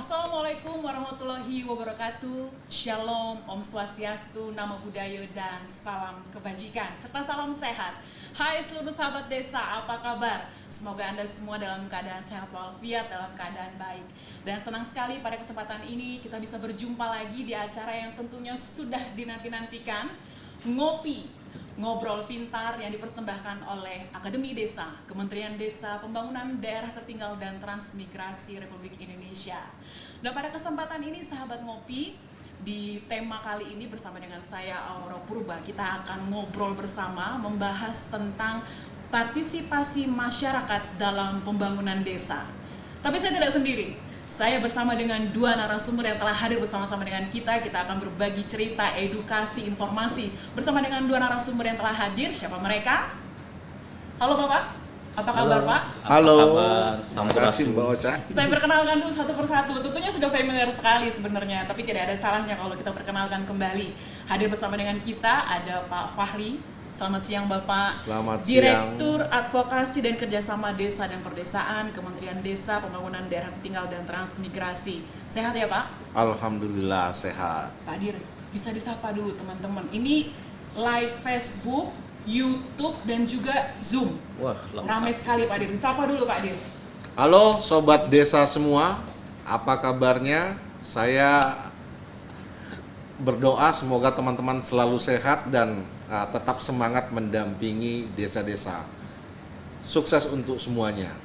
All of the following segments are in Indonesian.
Assalamualaikum warahmatullahi wabarakatuh. Shalom, Om Swastiastu, Namo Buddhaya, dan salam kebajikan serta salam sehat. Hai seluruh sahabat desa, apa kabar? Semoga Anda semua dalam keadaan sehat walafiat, dalam keadaan baik. Dan senang sekali pada kesempatan ini kita bisa berjumpa lagi di acara yang tentunya sudah dinanti-nantikan, Ngopi, Ngobrol Pintar, yang dipersembahkan oleh Akademi Desa, Kementerian Desa, Pembangunan Daerah Tertinggal dan Transmigrasi Republik Indonesia. Dan pada kesempatan ini sahabat ngopi, di tema kali ini bersama dengan saya Aurora Purba, kita akan ngobrol bersama membahas tentang partisipasi masyarakat dalam pembangunan desa. Tapi saya tidak sendiri. Saya bersama dengan dua narasumber yang telah hadir bersama-sama dengan kita. Kita akan berbagi cerita, edukasi, informasi bersama dengan dua narasumber yang telah hadir. Siapa mereka? Halo Bapak, apa kabar Pak? Halo, Terima kasih Mbak Ocha. Saya perkenalkan dulu satu persatu. Tentunya sudah familiar sekali sebenarnya, tapi tidak ada salahnya kalau kita perkenalkan kembali. Hadir bersama dengan kita ada Pak Fahri. Selamat siang Bapak. Selamat siang. Direktur Advokasi dan Kerjasama Desa dan Perdesaan, Kementerian Desa, Pembangunan Daerah Tertinggal dan Transmigrasi. Sehat ya Pak? Alhamdulillah sehat. Pak Dir, bisa disapa dulu teman-teman. Ini live Facebook, YouTube, dan juga Zoom. Wah, lengkap. Ramai sekali Pak Dir. Disapa dulu Pak Dir. Halo sobat desa semua, apa kabarnya? Saya berdoa semoga teman-teman selalu sehat dan tetap semangat mendampingi desa-desa. Sukses untuk semuanya.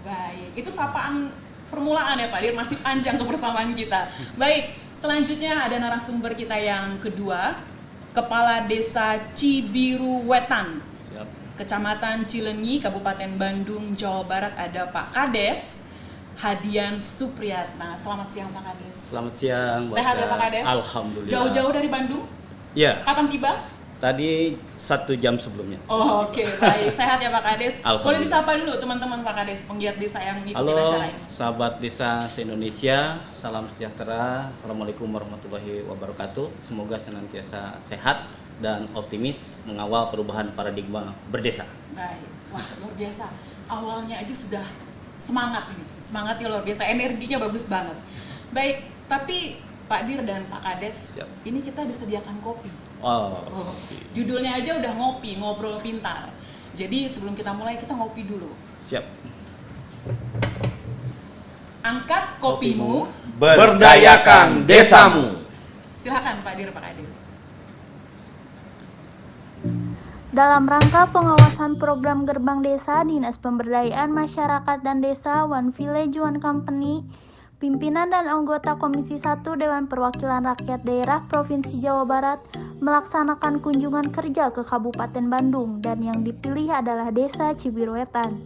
Baik, itu sapaan permulaan ya Pak Dir, masih panjang kebersamaan kita. Baik, selanjutnya ada narasumber kita yang kedua, Kepala Desa Cibiruwetan, Siap. Kecamatan Cileunyi, Kabupaten Bandung, Jawa Barat, ada Pak Kades Hadian Supriyatna. Selamat siang Pak Kades. Selamat siang. Sehat ya Pak Kades? Alhamdulillah. Jauh-jauh dari Bandung? Ya, Kapan tiba? tadi 1 jam sebelumnya. Oh, oke, baik. Sehat ya Pak Kades. Alhamdulillah. Boleh disapa dulu teman-teman Pak Kades, penggiat desa yang mengikuti Halo, acara ini. sahabat desa se-Indonesia, salam sejahtera. Assalamualaikum warahmatullahi wabarakatuh. Semoga senantiasa sehat dan optimis mengawal perubahan paradigma berdesa. Baik, wah luar biasa. Awalnya aja sudah semangat ini, semangatnya luar biasa, energinya bagus banget. Baik, tapi Pak Dir dan Pak Kades, Siap. ini kita disediakan kopi. Oh, Judulnya aja udah ngopi, ngobrol pintar. Jadi sebelum kita mulai kita ngopi dulu. siap. Angkat kopimu, Berdayakan desamu. silakan Pak Dir, Pak Kades. Dalam rangka pengawasan program Gerbang Desa Dinas Pemberdayaan Masyarakat dan Desa One Village One Company, pimpinan dan anggota Komisi 1 Dewan Perwakilan Rakyat Daerah Provinsi Jawa Barat melaksanakan kunjungan kerja ke Kabupaten Bandung dan yang dipilih adalah Desa Cibiruwetan.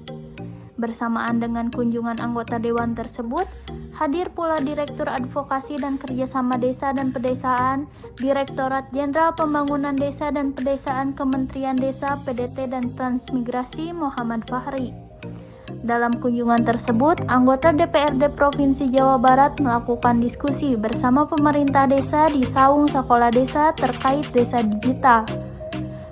Bersamaan dengan kunjungan anggota dewan tersebut, hadir pula Direktur Advokasi dan Kerjasama Desa dan Pedesaan, Direktorat Jenderal Pembangunan Desa dan Pedesaan Kementerian Desa, PDT dan Transmigrasi Muhammad Fahri. Dalam kunjungan tersebut, anggota DPRD Provinsi Jawa Barat melakukan diskusi bersama pemerintah desa di Saung Sekolah Desa terkait desa digital.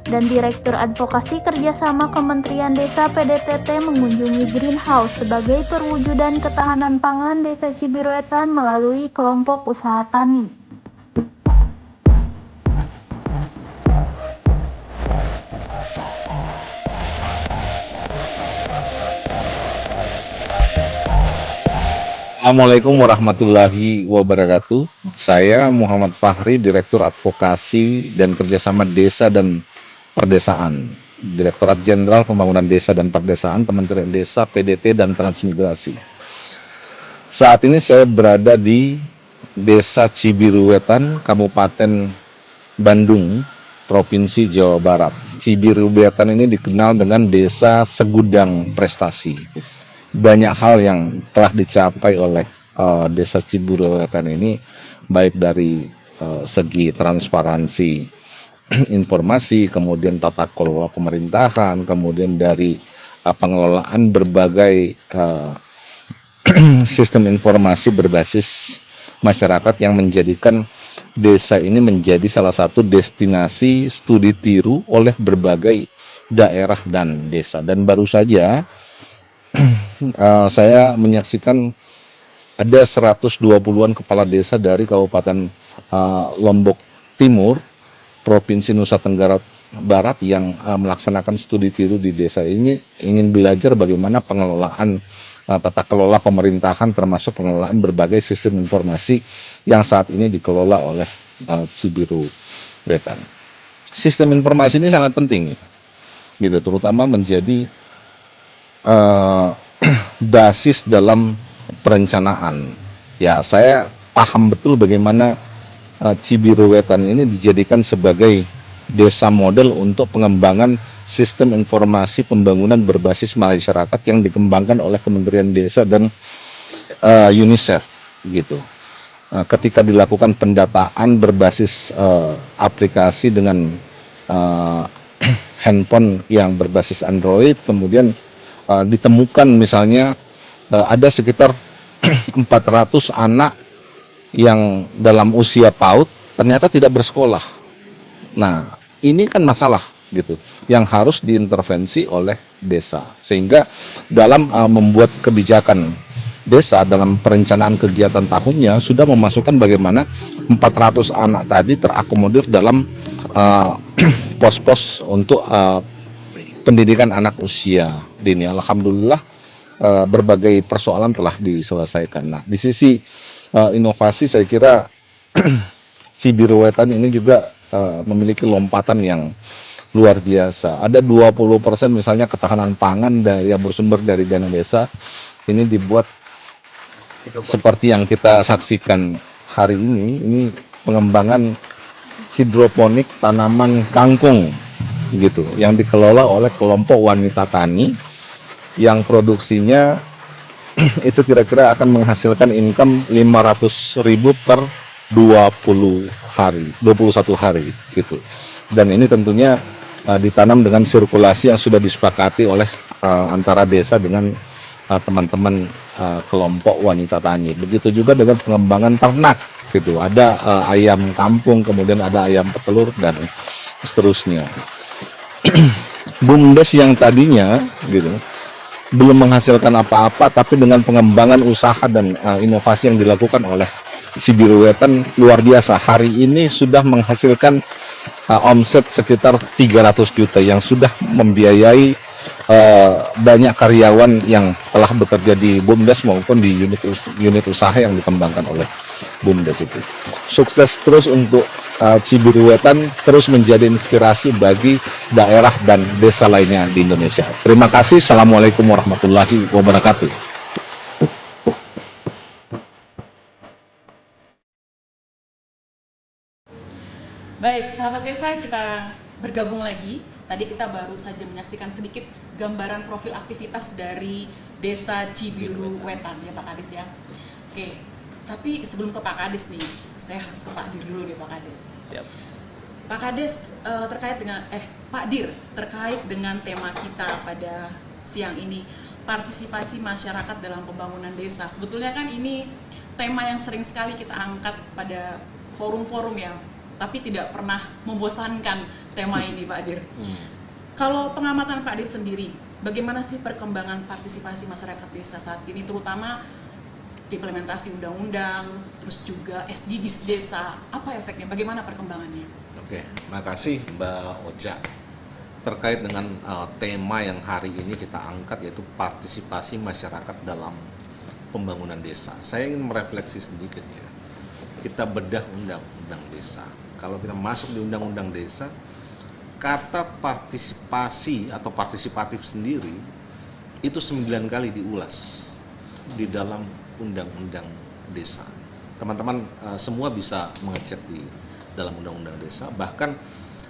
Dan Direktur Advokasi Kerjasama Kementerian Desa PDTT mengunjungi greenhouse sebagai perwujudan ketahanan pangan Desa Cibiruwetan melalui kelompok usaha tani. Assalamualaikum warahmatullahi wabarakatuh. Saya Muhammad Fahri, Direktur Advokasi dan Kerjasama Desa dan Perdesaan, Direktorat Jenderal Pembangunan Desa dan Perdesaan, Kementerian Desa, PDT dan Transmigrasi. Saat ini saya berada di Desa Cibiruwetan, Kabupaten Bandung, Provinsi Jawa Barat. Cibiruwetan ini dikenal dengan Desa Segudang Prestasi. Banyak hal yang telah dicapai oleh Desa Cibiruwetan ini, baik dari segi transparansi informasi, kemudian tata kelola pemerintahan, kemudian dari pengelolaan berbagai sistem informasi berbasis masyarakat yang menjadikan desa ini menjadi salah satu destinasi studi tiru oleh berbagai daerah dan desa. Dan baru saja saya menyaksikan ada 120-an kepala desa dari Kabupaten Lombok Timur, Provinsi Nusa Tenggara Barat yang melaksanakan studi tiru di desa ini, ingin belajar bagaimana pengelolaan tata kelola pemerintahan, termasuk pengelolaan berbagai sistem informasi yang saat ini dikelola oleh Cibiru Wetan. Sistem informasi ini sangat penting, gitu, terutama menjadi basis dalam perencanaan. Ya, saya paham betul bagaimana Cibiru Wetan ini dijadikan sebagai desa model untuk pengembangan sistem informasi pembangunan berbasis masyarakat yang dikembangkan oleh Kementerian Desa dan UNICEF, gitu. Ketika dilakukan pendataan berbasis aplikasi dengan handphone yang berbasis Android, kemudian ditemukan misalnya ada sekitar 400 anak yang dalam usia PAUD ternyata tidak bersekolah. Nah, ini kan masalah, gitu, yang harus diintervensi oleh desa. Sehingga dalam membuat kebijakan desa dalam perencanaan kegiatan tahunnya sudah memasukkan bagaimana 400 anak tadi terakomodir dalam pos-pos untuk pendidikan anak usia dini. Alhamdulillah berbagai persoalan telah diselesaikan. Nah, di sisi inovasi saya kira Cibiru Wetan ini juga memiliki lompatan yang luar biasa. Ada 20% misalnya ketahanan pangan yang bersumber dari dana desa ini dibuat seperti yang kita saksikan hari ini pengembangan hidroponik tanaman kangkung, gitu, yang dikelola oleh kelompok wanita tani yang produksinya itu kira-kira akan menghasilkan income 500.000 per 21 hari, gitu. Dan ini tentunya ditanam dengan sirkulasi yang sudah disepakati oleh antara desa dengan teman-teman kelompok wanita tani. Begitu juga dengan pengembangan ternak, gitu. Ada ayam kampung, kemudian ada ayam petelur dan seterusnya. BUMDes yang tadinya, gitu, belum menghasilkan apa-apa, tapi dengan pengembangan usaha dan inovasi yang dilakukan oleh Cibiru Wetan luar biasa. Hari ini sudah menghasilkan omset sekitar 300 juta yang sudah membiayai banyak karyawan yang telah bekerja di BUMDes maupun di unit usaha yang dikembangkan oleh BUMDes itu. Sukses terus untuk Cibiru Wetan, terus menjadi inspirasi bagi daerah dan desa lainnya di Indonesia. Terima kasih. Assalamualaikum warahmatullahi wabarakatuh. Baik, sahabat desa, kita bergabung lagi. Tadi kita baru saja menyaksikan sedikit gambaran profil aktivitas dari Desa Cibiru Wetan, ya Pak Kades ya. Oke, tapi sebelum ke Pak Kades nih, saya harus ke Pak Dir dulu nih Pak Kades. Siap. Pak Kades terkait dengan Pak Dir, terkait dengan tema kita pada siang ini, partisipasi masyarakat dalam pembangunan desa. Sebetulnya kan ini tema yang sering sekali kita angkat pada forum-forum ya, tapi tidak pernah membosankan tema ini Pak Dir. Kalau pengamatan Pak Dir sendiri, bagaimana sih perkembangan partisipasi masyarakat desa saat ini, terutama implementasi undang-undang, terus juga SDGs desa, apa efeknya, bagaimana perkembangannya? Oke, makasih Mbak Ocha. Terkait dengan tema yang hari ini kita angkat, yaitu partisipasi masyarakat dalam pembangunan desa. Saya ingin merefleksi sedikit ya. Kita bedah undang-undang desa. Kalau kita masuk di undang-undang desa, kata partisipasi atau partisipatif sendiri itu 9 kali diulas di dalam undang-undang desa. Teman-teman semua bisa mengecek di dalam undang-undang desa. Bahkan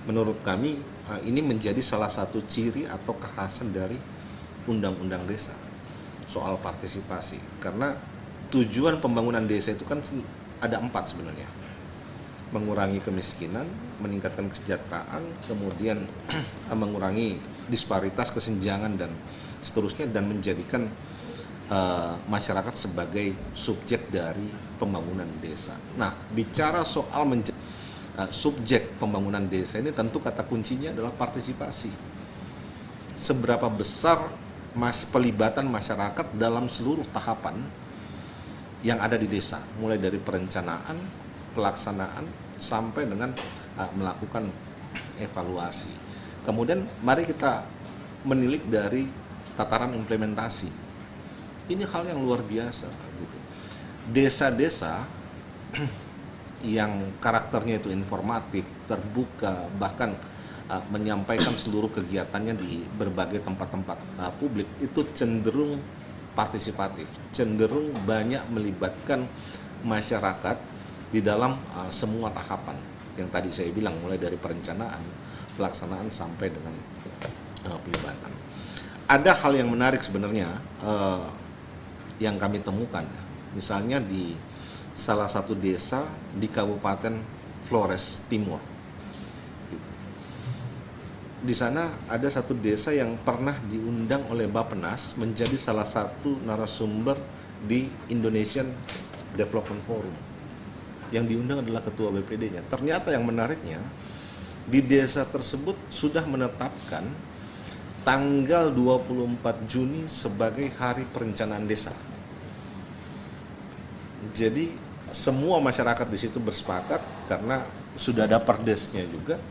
menurut kami ini menjadi salah satu ciri atau kekhasan dari undang-undang desa soal partisipasi. Karena tujuan pembangunan desa itu kan ada 4 sebenarnya. Mengurangi kemiskinan, meningkatkan kesejahteraan, kemudian mengurangi disparitas, kesenjangan dan seterusnya, dan menjadikan masyarakat sebagai subjek dari pembangunan desa. Nah, bicara soal subjek pembangunan desa ini, tentu kata kuncinya adalah partisipasi. Seberapa besar pelibatan masyarakat dalam seluruh tahapan yang ada di desa, mulai dari perencanaan, pelaksanaan, sampai dengan melakukan evaluasi. Kemudian mari kita menilik dari tataran implementasi. Ini hal yang luar biasa gitu. Desa-desa yang karakternya itu informatif, terbuka, bahkan menyampaikan seluruh kegiatannya di berbagai tempat-tempat publik itu cenderung partisipatif, cenderung banyak melibatkan masyarakat di dalam semua tahapan yang tadi saya bilang, mulai dari perencanaan, pelaksanaan sampai dengan pelibatan. Ada hal yang menarik sebenarnya yang kami temukan, misalnya di salah satu desa di Kabupaten Flores Timur. Di sana ada satu desa yang pernah diundang oleh Bappenas menjadi salah satu narasumber di Indonesian Development Forum. Yang diundang adalah ketua BPD-nya. Ternyata yang menariknya, di desa tersebut sudah menetapkan tanggal 24 Juni sebagai hari perencanaan desa. Jadi semua masyarakat di situ bersepakat karena sudah ada perdesnya juga.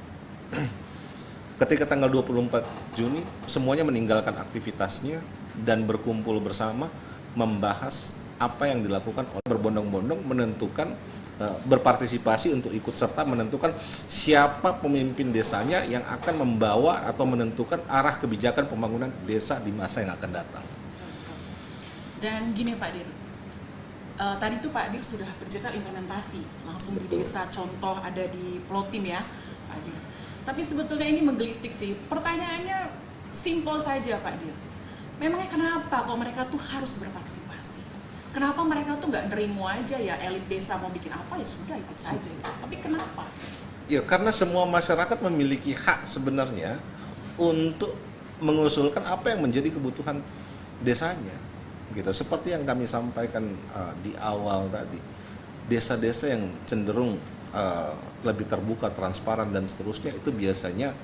Ketika tanggal 24 Juni semuanya meninggalkan aktivitasnya dan berkumpul bersama membahas apa yang dilakukan oleh berbondong-bondong menentukan berpartisipasi untuk ikut serta menentukan siapa pemimpin desanya yang akan membawa atau menentukan arah kebijakan pembangunan desa di masa yang akan datang. Dan gini Pak Dir, tadi tuh Pak Dir sudah bercerita implementasi langsung di desa, contoh ada di Flotim ya Pak Dir. Tapi sebetulnya ini menggelitik sih, pertanyaannya simpel saja Pak Dir. Memangnya kenapa kalau mereka tuh harus berpartisipasi? Kenapa mereka tuh nggak nerimo aja ya elit desa mau bikin apa ya sudah ikut saja gitu. Tapi kenapa? Ya karena semua masyarakat memiliki hak sebenarnya untuk mengusulkan apa yang menjadi kebutuhan desanya. Gitu. Seperti yang kami sampaikan di awal tadi, desa-desa yang cenderung lebih terbuka, transparan dan seterusnya itu biasanya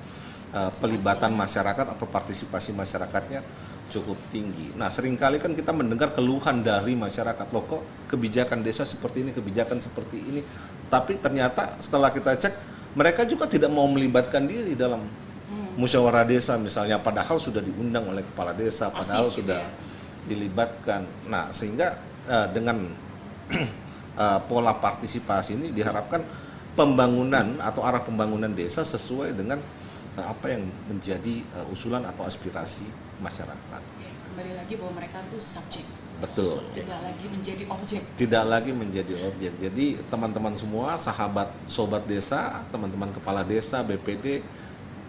pelibatan masyarakat atau partisipasi masyarakatnya cukup tinggi. Nah, seringkali kan kita mendengar keluhan dari masyarakat, loh kok kebijakan desa seperti ini, kebijakan seperti ini. Tapi ternyata setelah kita cek, mereka juga tidak mau melibatkan diri dalam musyawarah desa misalnya, padahal sudah diundang oleh kepala desa, padahal sudah dilibatkan. Nah, sehingga dengan pola partisipasi ini diharapkan pembangunan atau arah pembangunan desa sesuai dengan apa yang menjadi usulan atau aspirasi masyarakat. Kembali lagi bahwa mereka tuh subjek. Betul. Tidak lagi menjadi objek. Tidak lagi menjadi objek. Jadi teman-teman semua, sahabat, sobat desa, teman-teman kepala desa, BPD,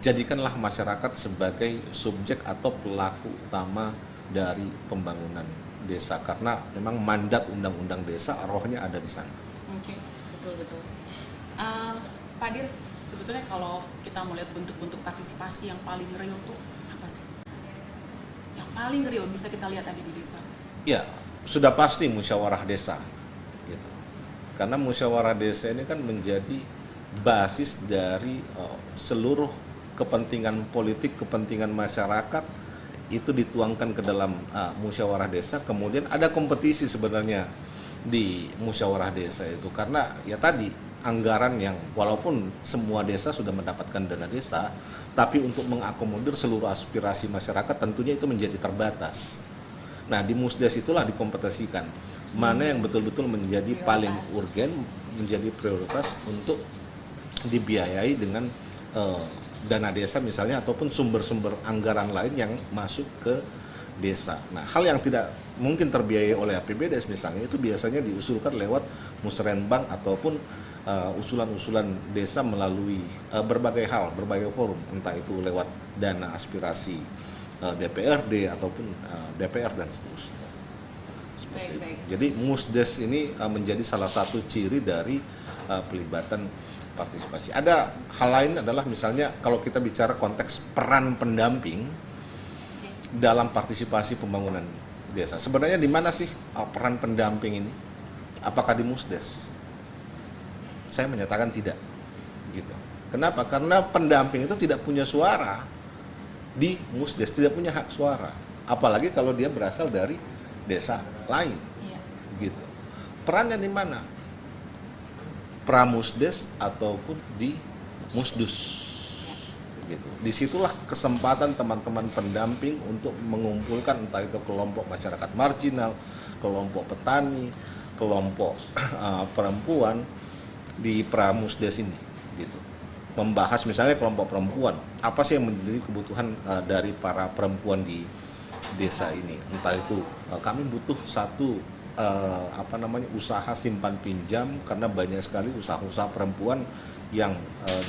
jadikanlah masyarakat sebagai subjek atau pelaku utama dari pembangunan desa. Karena memang mandat undang-undang desa, rohnya ada di sana. Oke, betul-betul. Pak Dir, sebetulnya kalau kita melihat bentuk-bentuk partisipasi yang paling real tuh apa sih? Yang paling real bisa kita lihat ada di desa? Ya, sudah pasti musyawarah desa, gitu. Karena musyawarah desa ini kan menjadi basis dari seluruh kepentingan politik, kepentingan masyarakat itu dituangkan ke dalam musyawarah desa. Kemudian ada kompetisi sebenarnya di musyawarah desa itu karena ya tadi anggaran yang walaupun semua desa sudah mendapatkan dana desa, tapi untuk mengakomodir seluruh aspirasi masyarakat tentunya itu menjadi terbatas. Nah, di Musdes itulah dikompetisikan mana yang betul-betul menjadi paling urgen, menjadi prioritas untuk dibiayai dengan dana desa misalnya ataupun sumber-sumber anggaran lain yang masuk ke desa. Nah, hal yang tidak mungkin terbiayai oleh APBDes misalnya itu biasanya diusulkan lewat musrenbang ataupun usulan-usulan desa melalui berbagai hal, berbagai forum, entah itu lewat dana aspirasi DPRD ataupun DPR dan seterusnya. Baik. Jadi Musdes ini menjadi salah satu ciri dari pelibatan partisipasi. Ada hal lain adalah misalnya kalau kita bicara konteks peran pendamping dalam partisipasi pembangunan desa. Sebenarnya di mana sih peran pendamping ini? Apakah di Musdes? Saya menyatakan tidak, gitu. Kenapa? Karena pendamping itu tidak punya suara di Musdes, tidak punya hak suara. Apalagi kalau dia berasal dari desa lain, gitu. perannya di mana? Pramusdes ataupun di Musdus gitu. Disitulah kesempatan teman-teman pendamping untuk mengumpulkan entah itu kelompok masyarakat marginal, kelompok petani, kelompok perempuan di Pramusdes ini gitu. Membahas misalnya kelompok perempuan, apa sih yang menjadi kebutuhan dari para perempuan di desa ini, entah itu kami butuh satu usaha simpan pinjam karena banyak sekali usaha-usaha perempuan yang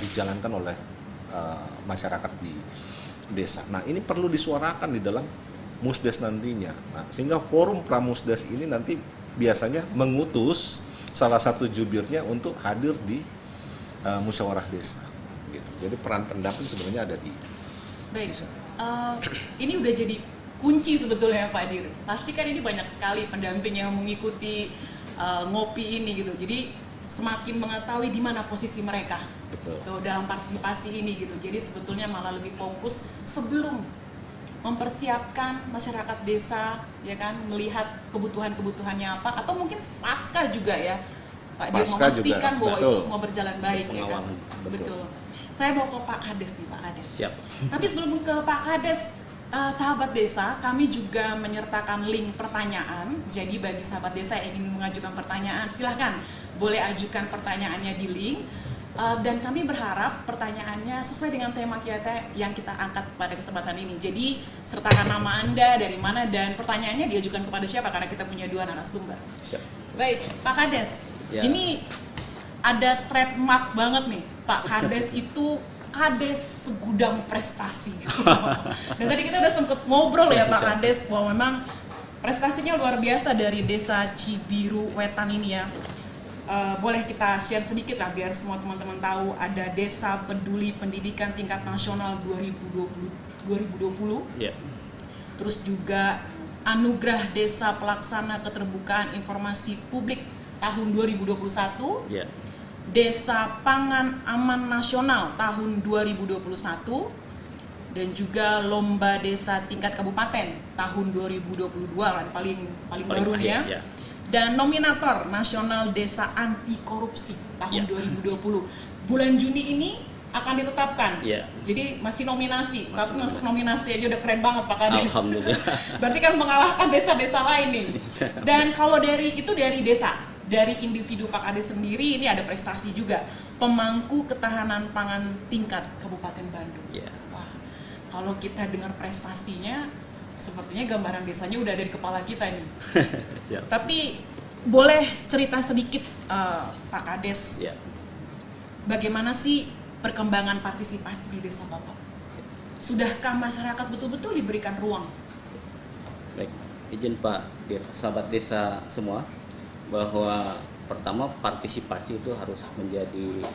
dijalankan oleh masyarakat di desa. Nah, ini perlu disuarakan di dalam Musdes nantinya. Nah, sehingga forum Pramusdes ini nanti biasanya mengutus salah satu jubirnya untuk hadir di musyawarah desa. Gitu. Jadi peran pendamping sebenarnya ada di Baik. Ini udah jadi kunci sebetulnya Pak Dir. Pasti kan ini banyak sekali pendamping yang mengikuti ngopi ini gitu. Jadi semakin mengetahui di mana posisi mereka. Betul. Tuh, dalam partisipasi ini gitu. Jadi sebetulnya malah lebih fokus sebelum mempersiapkan masyarakat desa, ya kan, melihat kebutuhan-kebutuhannya apa, atau mungkin pasca juga ya Pak Dir, Pasca memastikan juga, bahwa betul. itu semua berjalan baik ya kan. Pengawalan, betul. Saya mau ke Pak Kades nih, Pak Kades. Siap. Tapi sebelum ke Pak Kades, sahabat desa, kami juga menyertakan link pertanyaan. Jadi bagi sahabat desa yang ingin mengajukan pertanyaan, silahkan boleh ajukan pertanyaannya di link. Dan kami berharap pertanyaannya sesuai dengan tema kita yang kita angkat pada kesempatan ini. Jadi sertakan nama Anda, dari mana, dan pertanyaannya diajukan kepada siapa, karena kita punya 2 narasumber. Siap. Baik, Pak Kades, Ya. ini ada trademark banget nih, Pak Kades itu Kades segudang prestasi. Dan tadi kita udah sempet ngobrol ya Pak Kades bahwa memang prestasinya luar biasa dari desa Cibiru Wetan ini ya. Boleh kita share sedikit lah biar semua teman-teman tahu. Ada Desa Peduli Pendidikan Tingkat Nasional 2020. Ya. Terus juga Anugerah Desa Pelaksana Keterbukaan Informasi Publik tahun 2021. Ya. Desa Pangan Aman Nasional tahun 2021, dan juga Lomba Desa Tingkat Kabupaten tahun 2022 kan paling baru akhir, ya. ya. Dan nominator Nasional Desa Anti Korupsi tahun Ya. 2020. Bulan Juni ini akan ditetapkan. Ya. Jadi masih nominasi, tapi masuk nominasi aja udah keren banget Pak Kades. Alhamdulillah. Berarti kan mengalahkan desa-desa lain nih. Dan kalau dari desa, dari individu Pak Kades sendiri ini ada prestasi juga, pemangku ketahanan pangan tingkat Kabupaten Bandung. Ya. Wah, kalau kita dengar prestasinya, sepertinya gambaran desanya udah ada di kepala kita nih. Siap. Tapi boleh cerita sedikit Pak Kades, Ya. bagaimana sih perkembangan partisipasi di desa Bapak? Sudahkah masyarakat betul-betul diberikan ruang? Baik, izin Pak Dir, sahabat desa semua, bahwa pertama partisipasi itu harus menjadi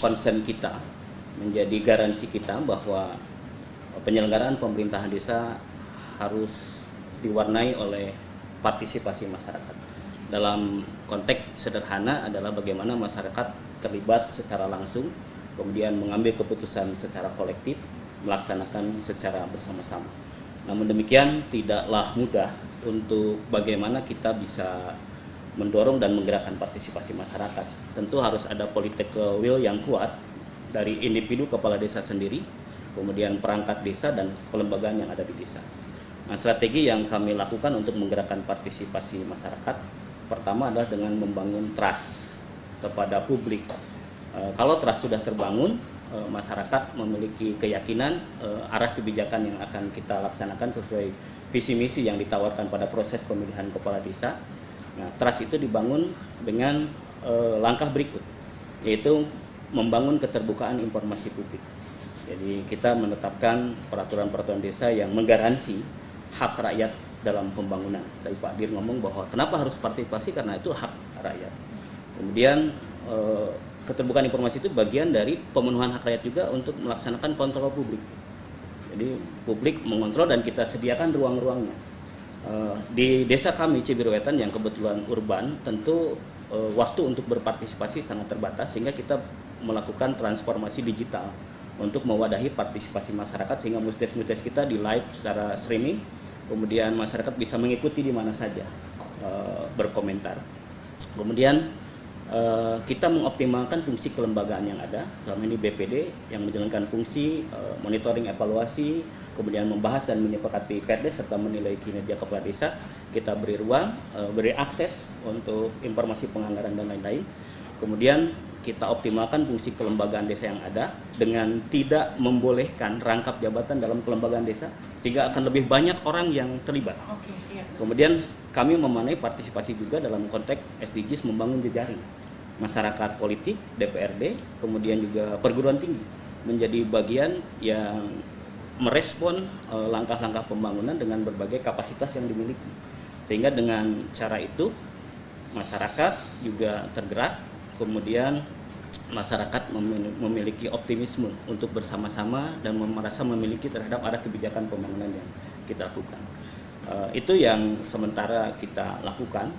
concern kita, menjadi garansi kita bahwa penyelenggaraan pemerintahan desa harus diwarnai oleh partisipasi masyarakat. Dalam konteks sederhana adalah bagaimana masyarakat terlibat secara langsung, kemudian mengambil keputusan secara kolektif, melaksanakan secara bersama-sama. Namun demikian tidaklah mudah untuk bagaimana kita bisa mendorong dan menggerakkan partisipasi masyarakat. Tentu harus ada political will yang kuat dari individu kepala desa sendiri, kemudian perangkat desa dan kelembagaan yang ada di desa. Nah, strategi yang kami lakukan untuk menggerakkan partisipasi masyarakat, pertama adalah dengan membangun trust kepada publik. Kalau trust sudah terbangun, masyarakat memiliki keyakinan arah kebijakan yang akan kita laksanakan sesuai visi misi yang ditawarkan pada proses pemilihan kepala desa. Nah, trust itu dibangun dengan langkah berikut, yaitu membangun keterbukaan informasi publik. Jadi kita menetapkan peraturan-peraturan desa yang menggaransi hak rakyat dalam pembangunan. Tadi Pak Dir ngomong bahwa kenapa harus partisipasi, karena itu hak rakyat. Kemudian keterbukaan informasi itu bagian dari pemenuhan hak rakyat juga untuk melaksanakan kontrol publik. Jadi publik mengontrol dan kita sediakan ruang-ruangnya. Di desa kami Cibiru Wetan yang kebetulan urban, tentu waktu untuk berpartisipasi sangat terbatas, sehingga kita melakukan transformasi digital untuk mewadahi partisipasi masyarakat, sehingga musdes-musdes kita di live secara streaming, kemudian masyarakat bisa mengikuti di mana saja berkomentar. Kemudian kita mengoptimalkan fungsi kelembagaan yang ada. Selama ini BPD yang menjalankan fungsi monitoring evaluasi, kemudian membahas dan menyepakati perdes serta menilai kinerja kepala desa. Kita beri ruang, beri akses untuk informasi penganggaran dan lain-lain. Kemudian kita optimalkan fungsi kelembagaan desa yang ada dengan tidak membolehkan rangkap jabatan dalam kelembagaan desa, sehingga akan lebih banyak orang yang terlibat. Kemudian kami memaknai partisipasi juga dalam konteks SDGs membangun jejaring masyarakat politik, DPRD, kemudian juga perguruan tinggi menjadi bagian yang merespon langkah-langkah pembangunan dengan berbagai kapasitas yang dimiliki. Sehingga dengan cara itu masyarakat juga tergerak, kemudian masyarakat memiliki optimisme untuk bersama-sama dan merasa memiliki terhadap arah kebijakan pembangunan yang kita lakukan. Itu yang sementara kita lakukan.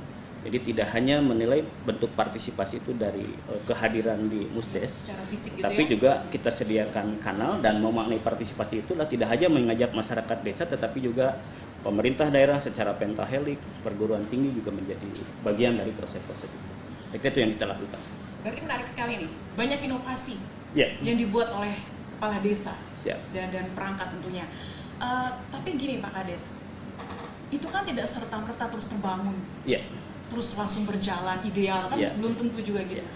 Jadi tidak hanya menilai bentuk partisipasi itu dari kehadiran di Musdes, fisik gitu tapi ya? juga kita sediakan kanal dan memaknai partisipasi itulah tidak hanya mengajak masyarakat desa, tetapi juga pemerintah daerah secara pentahelik, perguruan tinggi juga menjadi bagian dari proses-proses itu. Saya kira itu yang kita lakukan. Berarti menarik sekali nih, banyak inovasi Ya. yang dibuat oleh kepala desa Siap. dan perangkat tentunya. Tapi gini Pak Kades, itu kan tidak serta-merta terus terbangun, Ya. terus langsung berjalan ideal kan, Ya. belum tentu juga gitu. Ya.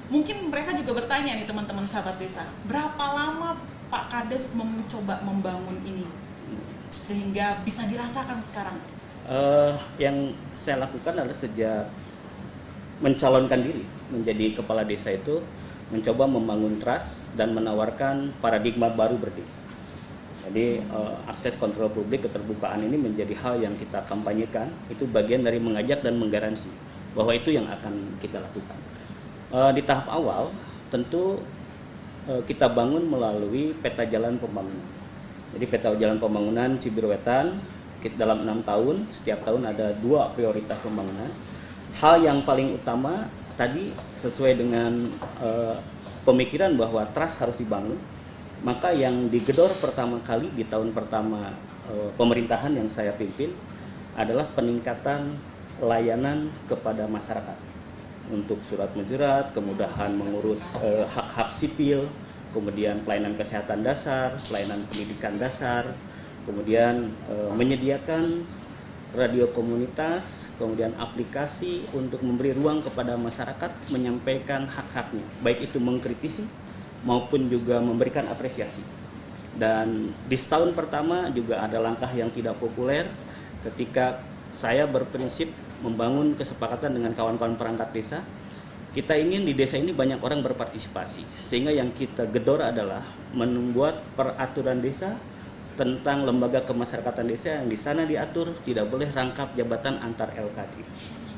Mungkin mereka juga bertanya nih teman-teman sahabat desa, berapa lama Pak Kades mencoba membangun ini sehingga bisa dirasakan sekarang? Yang saya lakukan adalah sejak mencalonkan diri menjadi kepala desa itu mencoba membangun trust dan menawarkan paradigma baru berdesa. Jadi akses kontrol publik, keterbukaan ini menjadi hal yang kita kampanyekan. Itu bagian dari mengajak dan menggaransi bahwa itu yang akan kita lakukan. Di tahap awal tentu kita bangun melalui peta jalan pembangunan. Jadi peta jalan pembangunan Cibiruetan dalam 6 tahun, setiap tahun ada 2 prioritas pembangunan. Hal yang paling utama tadi sesuai dengan pemikiran bahwa trust harus dibangun. Maka yang digedor pertama kali di tahun pertama pemerintahan yang saya pimpin adalah peningkatan layanan kepada masyarakat untuk surat menyurat, kemudahan mengurus hak-hak sipil, kemudian pelayanan kesehatan dasar, pelayanan pendidikan dasar, kemudian menyediakan radio komunitas, kemudian aplikasi untuk memberi ruang kepada masyarakat menyampaikan hak-haknya, baik itu mengkritisi maupun juga memberikan apresiasi. Dan di setahun pertama juga ada langkah yang tidak populer ketika saya berprinsip membangun kesepakatan dengan kawan-kawan perangkat desa. Kita ingin di desa ini banyak orang berpartisipasi, sehingga yang kita gedor adalah membuat peraturan desa tentang lembaga kemasyarakatan desa yang di sana diatur tidak boleh rangkap jabatan antar LKD.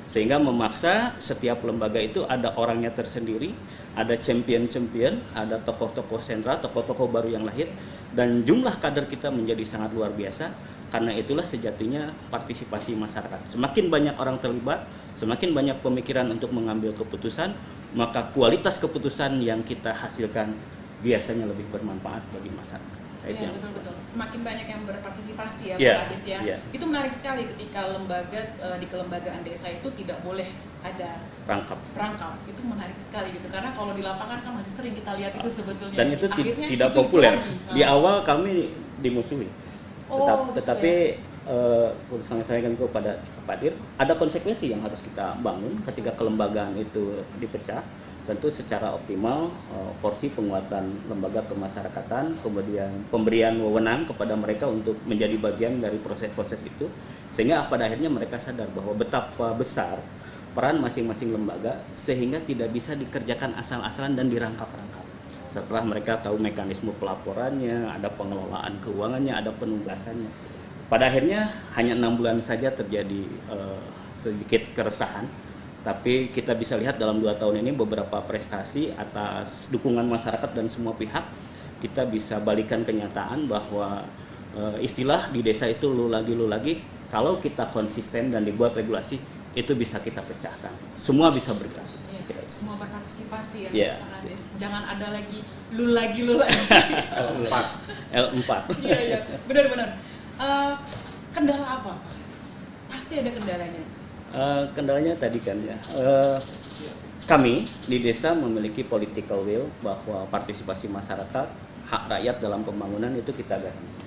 Sehingga memaksa setiap lembaga itu ada orangnya tersendiri, ada champion-champion, ada tokoh-tokoh sentral, tokoh-tokoh baru yang lahir, dan jumlah kader kita menjadi sangat luar biasa. Karena itulah sejatinya partisipasi masyarakat. Semakin banyak orang terlibat, semakin banyak pemikiran untuk mengambil keputusan, maka kualitas keputusan yang kita hasilkan biasanya lebih bermanfaat bagi masyarakat. Iya, betul-betul. Semakin banyak yang berpartisipasi ya, Yeah, Pak Kades ya. yeah. Itu menarik sekali ketika lembaga di kelembagaan desa itu tidak boleh ada rangkap. Itu menarik sekali gitu. Karena kalau di lapangan kan masih sering kita lihat itu sebetulnya. Dan itu Akhirnya tidak itu populer. lagi. Di awal kami dimusuhi. Tetapi harus kami sampaikan kepada Pak Dir, ada konsekuensi yang harus kita bangun ketika kelembagaan itu dipecah. Tentu secara optimal porsi penguatan lembaga kemasyarakatan, kemudian pemberian wewenang kepada mereka untuk menjadi bagian dari proses-proses itu, sehingga pada akhirnya mereka sadar bahwa betapa besar peran masing-masing lembaga sehingga tidak bisa dikerjakan asal-asalan dan dirangkap-rangkap. Setelah mereka tahu mekanisme pelaporannya, ada pengelolaan keuangannya, ada penugasannya. Pada akhirnya hanya 6 bulan saja terjadi sedikit keresahan. Tapi kita bisa lihat dalam 2 tahun ini beberapa prestasi atas dukungan masyarakat dan semua pihak. Kita bisa balikan kenyataan bahwa istilah di desa itu lu lagi, kalau kita konsisten dan dibuat regulasi, itu bisa kita pecahkan. Semua bisa bergerak. Ya, semua berpartisipasi ya, Yeah. Pak Kades. Jangan ada lagi lu lagi. L4. Iya, benar-benar. Kendala apa, Pak? Pasti ada kendalanya. Kendalanya tadi kan ya, kami di desa memiliki political will bahwa partisipasi masyarakat, hak rakyat dalam pembangunan itu kita garansi.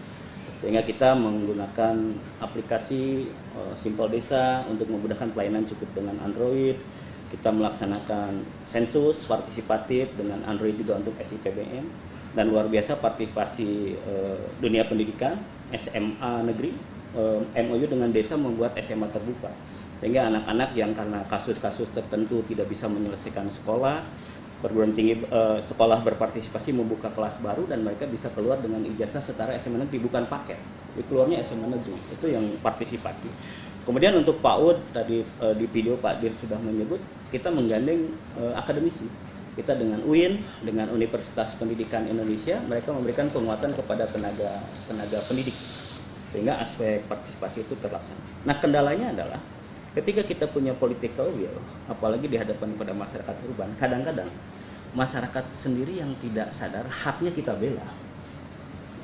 Sehingga kita menggunakan aplikasi Simpel Desa untuk memudahkan pelayanan cukup dengan Android. Kita melaksanakan sensus partisipatif dengan Android juga untuk SIPBM. Dan luar biasa partisipasi dunia pendidikan, SMA negeri, MOU dengan desa membuat SMA terbuka. Sehingga anak-anak yang karena kasus-kasus tertentu tidak bisa menyelesaikan sekolah, perguruan tinggi sekolah berpartisipasi membuka kelas baru dan mereka bisa keluar dengan ijazah setara SMA negeri, bukan paket. Itu keluarnya SMA negeri. Itu yang partisipasi. Kemudian untuk PAUD tadi di video Pak Dir sudah menyebut, kita menggandeng akademisi. Kita dengan UIN, dengan Universitas Pendidikan Indonesia, mereka memberikan penguatan kepada tenaga pendidik. Sehingga aspek partisipasi itu terlaksana. Nah, kendalanya adalah ketika kita punya political will, apalagi di hadapan pada masyarakat urban, kadang-kadang masyarakat sendiri yang tidak sadar haknya kita bela.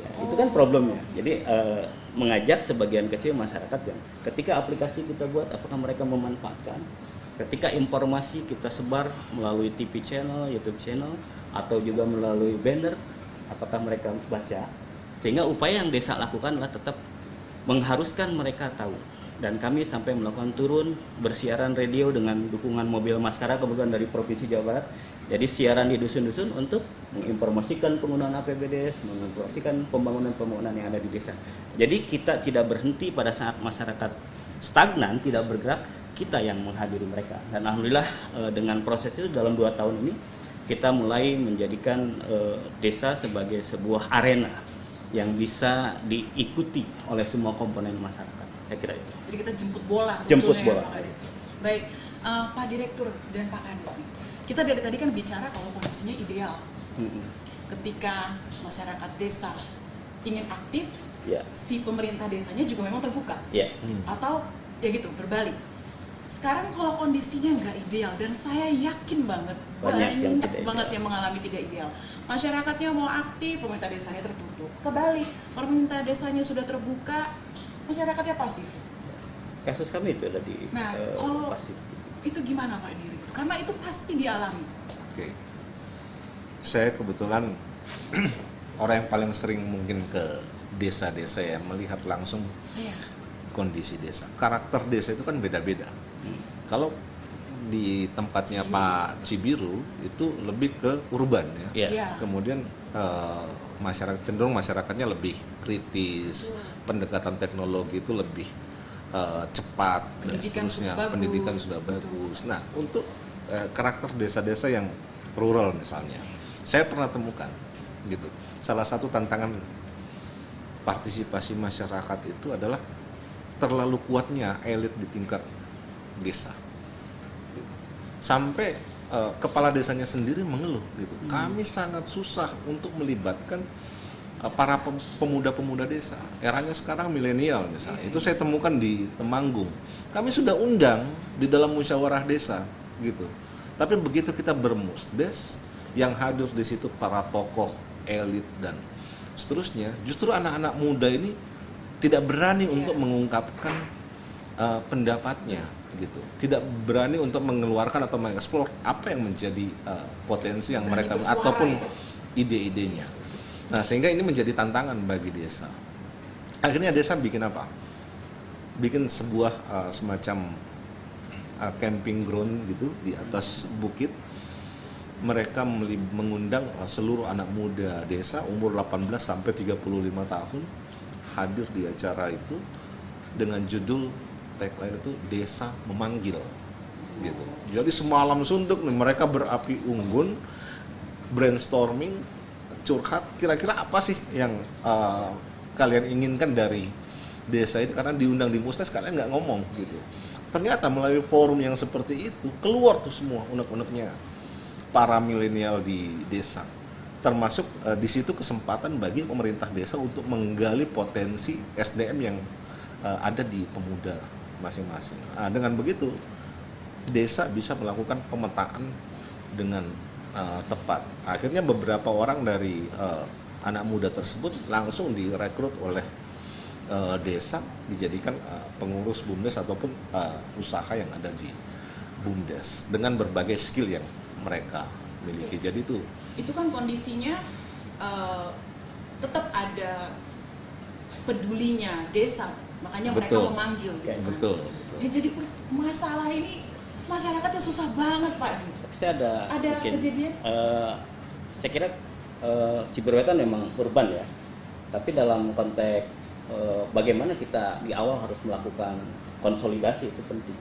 Ya, itu kan problemnya. Jadi mengajak sebagian kecil masyarakat yang ketika aplikasi kita buat, apakah mereka memanfaatkan? Ketika informasi kita sebar melalui TV channel, YouTube channel, atau juga melalui banner, apakah mereka baca? Sehingga upaya yang desa lakukan adalah tetap mengharuskan mereka tahu. Dan kami sampai melakukan turun bersiaran radio dengan dukungan mobil Maskara kebetulan dari Provinsi Jawa Barat. Jadi siaran di dusun-dusun untuk menginformasikan penggunaan APBDes, menginformasikan pembangunan-pembangunan yang ada di desa. Jadi kita tidak berhenti pada saat masyarakat stagnan, tidak bergerak, kita yang menghadiri mereka. Dan alhamdulillah dengan proses itu dalam 2 tahun ini kita mulai menjadikan desa sebagai sebuah arena yang bisa diikuti oleh semua komponen masyarakat. Saya kira itu. Jadi kita jemput bola Jemput sebetulnya bola. ya, Pak Kades. Baik, Pak Direktur dan Pak Kades nih. Kita dari tadi kan bicara kalau kondisinya ideal. Ketika masyarakat desa ingin aktif, Ya. si pemerintah desanya juga memang terbuka. Ya. Atau ya gitu, berbalik. Sekarang kalau kondisinya nggak ideal dan saya yakin banget Banyak yang tidak banget ideal. yang mengalami tidak ideal. Masyarakatnya mau aktif, pemerintah desanya tertutup. Kebalik, pemerintah desanya sudah terbuka, masyarakatnya pasif. Kasus kami itu ada di Nah, kalau pasif. itu gimana Pak Diri? Karena itu pasti dialami. Oke. Saya kebetulan orang yang paling sering mungkin ke desa-desa ya, melihat langsung Iya. kondisi desa. Karakter desa itu kan beda-beda. Kalau di tempatnya Pak Cibiru itu lebih ke urban ya. Ya. Iya. Kemudian masyarakat cenderung masyarakatnya lebih kritis, pendekatan teknologi itu lebih cepat dan Pendidikan seterusnya. sudah bagus. Pendidikan sudah bagus. Nah, untuk karakter desa-desa yang rural misalnya, saya pernah temukan gitu. Salah satu tantangan partisipasi masyarakat itu adalah terlalu kuatnya elit di tingkat desa. Sampai kepala desanya sendiri mengeluh gitu. Kami sangat susah untuk melibatkan para pemuda-pemuda desa. Eranya sekarang milenial misalnya. Itu saya temukan di Temanggung. Kami sudah undang di dalam musyawarah desa gitu. Tapi begitu kita bermusdes, yang hadir di situ para tokoh elit dan seterusnya, justru anak-anak muda ini tidak berani untuk mengungkapkan pendapatnya gitu, tidak berani untuk mengeluarkan atau mengeksplor apa yang menjadi potensi yang mereka bersuara, ataupun ya. ide-idenya. Nah, sehingga ini menjadi tantangan bagi desa. Akhirnya desa bikin apa? Bikin sebuah semacam camping ground gitu di atas bukit. Mereka mengundang seluruh anak muda desa umur 18 sampai 35 tahun hadir di acara itu dengan judul tagline itu Desa Memanggil gitu. Jadi semalam suntuk nih mereka berapi unggun, brainstorming, curhat kira-kira apa sih yang kalian inginkan dari desa itu, karena diundang di mustes kalian nggak ngomong gitu. Ternyata melalui forum yang seperti itu keluar tuh semua unek-uneknya para milenial di desa. Termasuk di situ kesempatan bagi pemerintah desa untuk menggali potensi SDM yang ada di pemuda masing-masing. Nah, dengan begitu desa bisa melakukan pemetaan dengan tepat. Akhirnya beberapa orang dari anak muda tersebut langsung direkrut oleh desa dijadikan pengurus BUMDes ataupun usaha yang ada di BUMDes dengan berbagai skill yang mereka miliki. Jadi itu kan kondisinya tetap ada pedulinya desa, makanya mereka Betul. memanggil gitu kan. betul. Ya, jadi masalah ini masyarakatnya susah banget Pak. Saya ada mungkin, kejadian. saya kira Ciberwetan memang urban ya, tapi dalam konteks bagaimana kita di awal harus melakukan konsolidasi itu penting.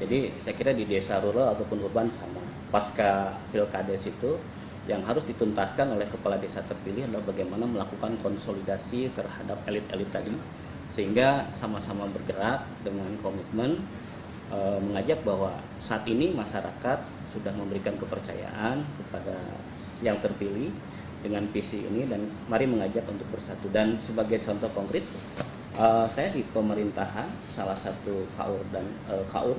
Jadi saya kira di desa rural ataupun urban sama. Pasca Pilkades itu yang harus dituntaskan oleh kepala desa terpilih adalah bagaimana melakukan konsolidasi terhadap elit-elit tadi, sehingga sama-sama bergerak dengan komitmen mengajak bahwa saat ini masyarakat sudah memberikan kepercayaan kepada yang terpilih dengan visi ini, dan mari mengajak untuk bersatu. Dan sebagai contoh konkret, saya di pemerintahan salah satu KAUR dan KAUR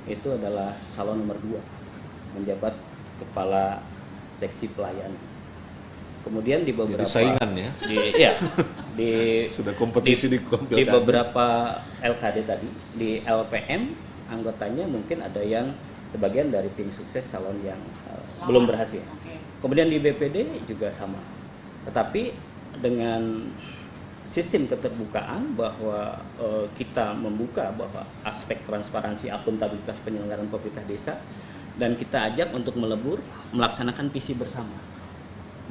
itu adalah calon nomor 2 menjabat kepala seksi pelayanan. Kemudian di beberapa Jadi saingan ya. di Sudah kompetisi di di beberapa LKD tadi, di LPM anggotanya mungkin ada yang sebagian dari tim sukses calon yang belum berhasil. Oke. Kemudian di BPD juga sama. Tetapi dengan sistem keterbukaan bahwa kita membuka bahwa aspek transparansi akuntabilitas penyelenggaraan pemerintah desa, dan kita ajak untuk melebur melaksanakan visi bersama.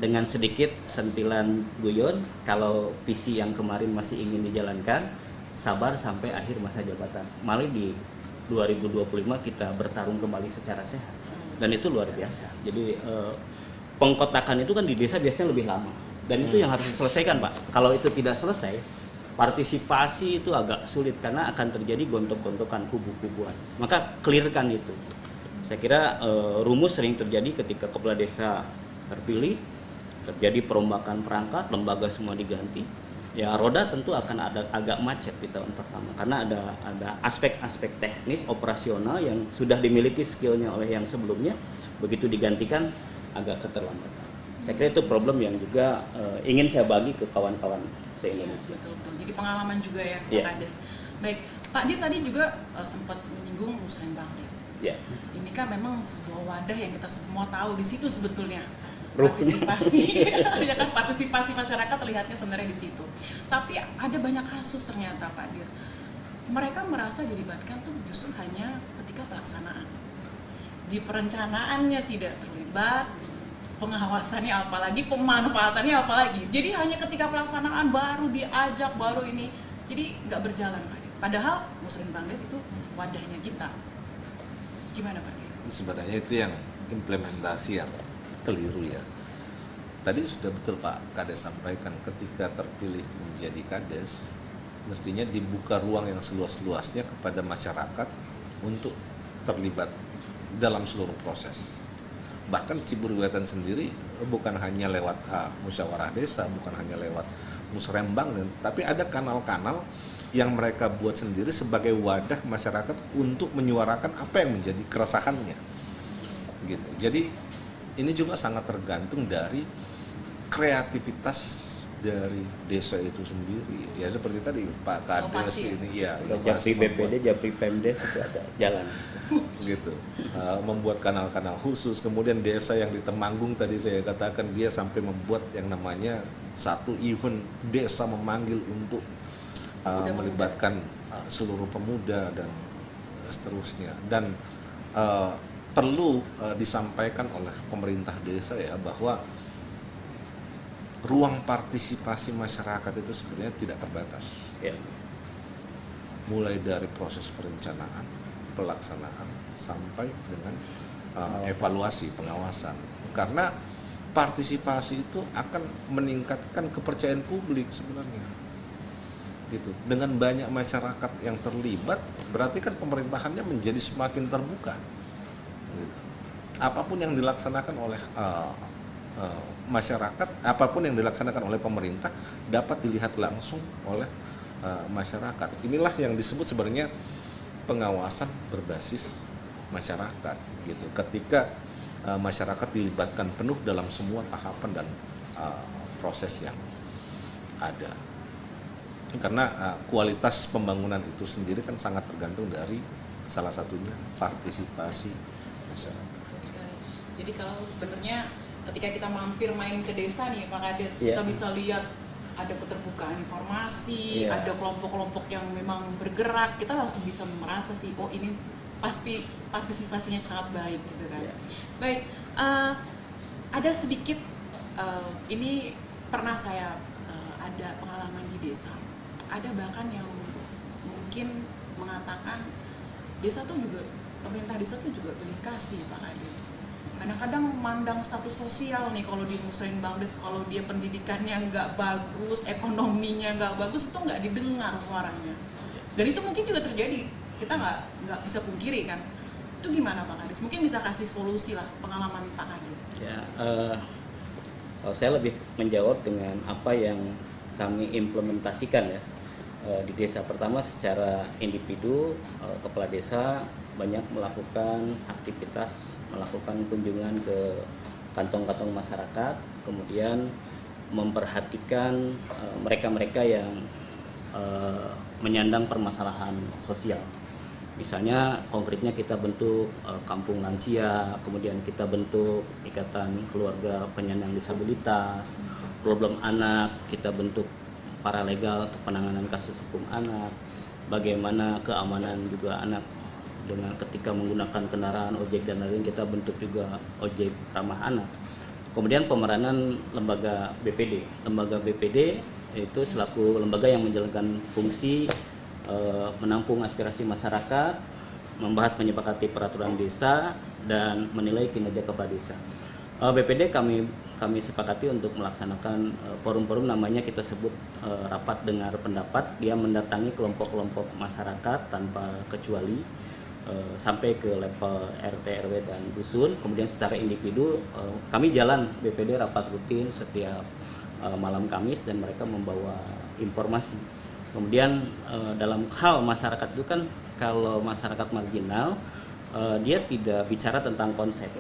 Dengan sedikit sentilan guyon, kalau visi yang kemarin masih ingin dijalankan, sabar sampai akhir masa jabatan. Mari di 2025 kita bertarung kembali secara sehat. Dan itu luar biasa. Jadi pengkotakan itu kan di desa biasanya lebih lama. Dan itu yang harus diselesaikan, Pak. Kalau itu tidak selesai, partisipasi itu agak sulit karena akan terjadi gontok-gontokan, kubu-kubuan. Maka clearkan itu. Saya kira rumus sering terjadi ketika kepala desa terpilih, terjadi perombakan perangkat, lembaga semua diganti. Ya roda tentu akan ada agak macet di tahun pertama karena ada aspek-aspek teknis operasional yang sudah dimiliki skillnya oleh yang sebelumnya, begitu digantikan agak keterlambatan. Saya kira itu problem yang juga ingin saya bagi ke kawan-kawan se-Indonesia. Betul. Jadi pengalaman juga ya Pak Iya. Kades. Baik, Pak Dir tadi juga sempat menyinggung Musrembangdes. Ya. Ini kan memang sebuah wadah yang kita semua tahu di situ sebetulnya. Ruhnya. Partisipasi, ya kan, partisipasi masyarakat terlihatnya sebenarnya di situ. Tapi ada banyak kasus ternyata Pak Dir. Mereka merasa dilibatkan tuh justru hanya ketika pelaksanaan. Di perencanaannya tidak terlibat, pengawasannya apalagi, pemanfaatannya apalagi. Jadi hanya ketika pelaksanaan baru diajak, baru ini. Jadi nggak berjalan Pak Dir. Padahal Musrembangdes itu wadahnya kita. Gimana Pak Dir? Sebenarnya itu yang implementasi yang keliru ya. Tadi sudah betul Pak Kades sampaikan, ketika terpilih menjadi Kades mestinya dibuka ruang yang seluas-luasnya kepada masyarakat untuk terlibat dalam seluruh proses. Bahkan Ciberwetan sendiri bukan hanya lewat musyawarah desa, bukan hanya lewat musrembang, tapi ada kanal-kanal yang mereka buat sendiri sebagai wadah masyarakat untuk menyuarakan apa yang menjadi keresahannya. Gitu. Jadi ini juga sangat tergantung dari kreativitas dari desa itu sendiri. Ya seperti tadi Pak Kades Inovasi. ini ya, Japri BPD, Japri Pemdes itu ada jalan. gitu. Membuat kanal-kanal khusus. Kemudian desa yang di Temanggung tadi saya katakan dia sampai membuat yang namanya satu event desa memanggil untuk melibatkan seluruh pemuda dan seterusnya. Dan perlu disampaikan oleh pemerintah desa ya bahwa ruang partisipasi masyarakat itu sebenarnya tidak terbatas. Ya. Mulai dari proses perencanaan, pelaksanaan sampai dengan evaluasi, pengawasan. Karena partisipasi itu akan meningkatkan kepercayaan publik sebenarnya. Gitu. Dengan banyak masyarakat yang terlibat, berarti kan pemerintahannya menjadi semakin terbuka. Gitu. Apapun yang dilaksanakan oleh masyarakat, apapun yang dilaksanakan oleh pemerintah dapat dilihat langsung oleh masyarakat. Inilah yang disebut sebenarnya pengawasan berbasis masyarakat gitu. Ketika masyarakat dilibatkan penuh dalam semua tahapan dan proses yang ada. Karena kualitas pembangunan itu sendiri kan sangat tergantung dari salah satunya partisipasi masyarakat. Jadi kalau sebenarnya ketika kita mampir main ke desa nih Pak Kades, Yeah. kita bisa lihat ada keterbukaan informasi, Yeah. ada kelompok-kelompok yang memang bergerak, kita langsung bisa merasa sih, oh ini pasti partisipasinya sangat baik gitu kan. Yeah. Baik, ada sedikit ini pernah saya ada pengalaman di desa. Ada bahkan yang mungkin mengatakan desa tuh juga, pemerintah desa tuh juga pilih kasih Pak Kades. Kadang-kadang memandang status sosial nih, kalau di Muslim Bangdes, kalau dia pendidikannya nggak bagus, ekonominya nggak bagus, itu nggak didengar suaranya. Dan itu mungkin juga terjadi, kita nggak bisa pungkiri kan. Itu gimana Pak Kades? Mungkin bisa kasih solusi lah pengalaman Pak Kades. Ya, kalau saya lebih menjawab dengan apa yang kami implementasikan ya di desa. Pertama, secara individu, kepala desa banyak melakukan aktivitas, melakukan kunjungan ke kantong-kantong masyarakat, kemudian memperhatikan mereka-mereka yang menyandang permasalahan sosial. Misalnya konkretnya kita bentuk kampung lansia, kemudian kita bentuk ikatan keluarga penyandang disabilitas, problem anak, kita bentuk paralegal untuk penanganan kasus hukum anak, bagaimana keamanan juga anak dengan ketika menggunakan kendaraan ojek dan lain-lain, kita bentuk juga ojek ramah anak. Kemudian pemeranan lembaga BPD. Lembaga BPD itu selaku lembaga yang menjalankan fungsi menampung aspirasi masyarakat, membahas menyepakati peraturan desa, dan menilai kinerja kepala desa. BPD kami sepakati untuk melaksanakan forum-forum, namanya kita sebut rapat dengar pendapat. Dia mendatangi kelompok-kelompok masyarakat tanpa kecuali sampai ke level RT, RW, dan dusun. Kemudian secara individu kami jalan BPD rapat rutin setiap malam Kamis, dan mereka membawa informasi. Kemudian dalam hal masyarakat itu kan, kalau masyarakat marginal dia tidak bicara tentang konsep,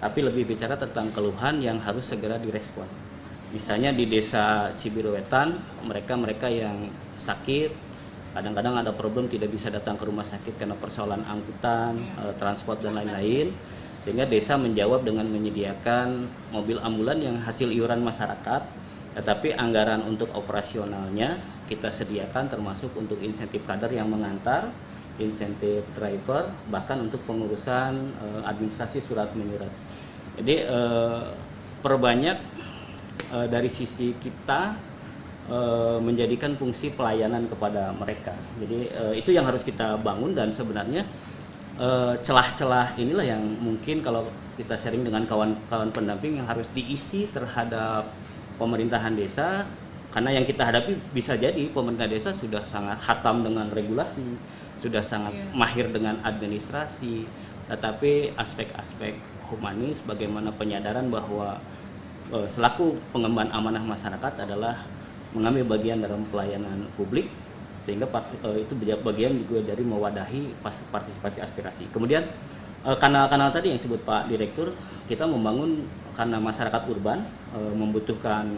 tapi lebih bicara tentang keluhan yang harus segera direspon. Misalnya di desa Cibiruwetan, mereka yang sakit, kadang-kadang ada problem tidak bisa datang ke rumah sakit karena persoalan angkutan, transport, dan lain-lain. Sehingga desa menjawab dengan menyediakan mobil ambulan yang hasil iuran masyarakat, tetapi anggaran untuk operasionalnya kita sediakan, termasuk untuk insentif kader yang mengantar, insentif driver, bahkan untuk pengurusan administrasi surat menyurat. Jadi perbanyak dari sisi kita menjadikan fungsi pelayanan kepada mereka. Jadi itu yang harus kita bangun, dan sebenarnya celah-celah inilah yang mungkin kalau kita sharing dengan kawan-kawan pendamping yang harus diisi terhadap pemerintahan desa, karena yang kita hadapi bisa jadi pemerintah desa sudah sangat hatam dengan regulasi, sudah sangat mahir dengan administrasi, tetapi aspek-aspek humanis, bagaimana penyadaran bahwa selaku pengemban amanah masyarakat adalah mengambil bagian dalam pelayanan publik, sehingga itu bagian juga dari mewadahi partisipasi aspirasi. Kemudian kanal-kanal tadi yang disebut Pak Direktur, kita membangun karena masyarakat urban membutuhkan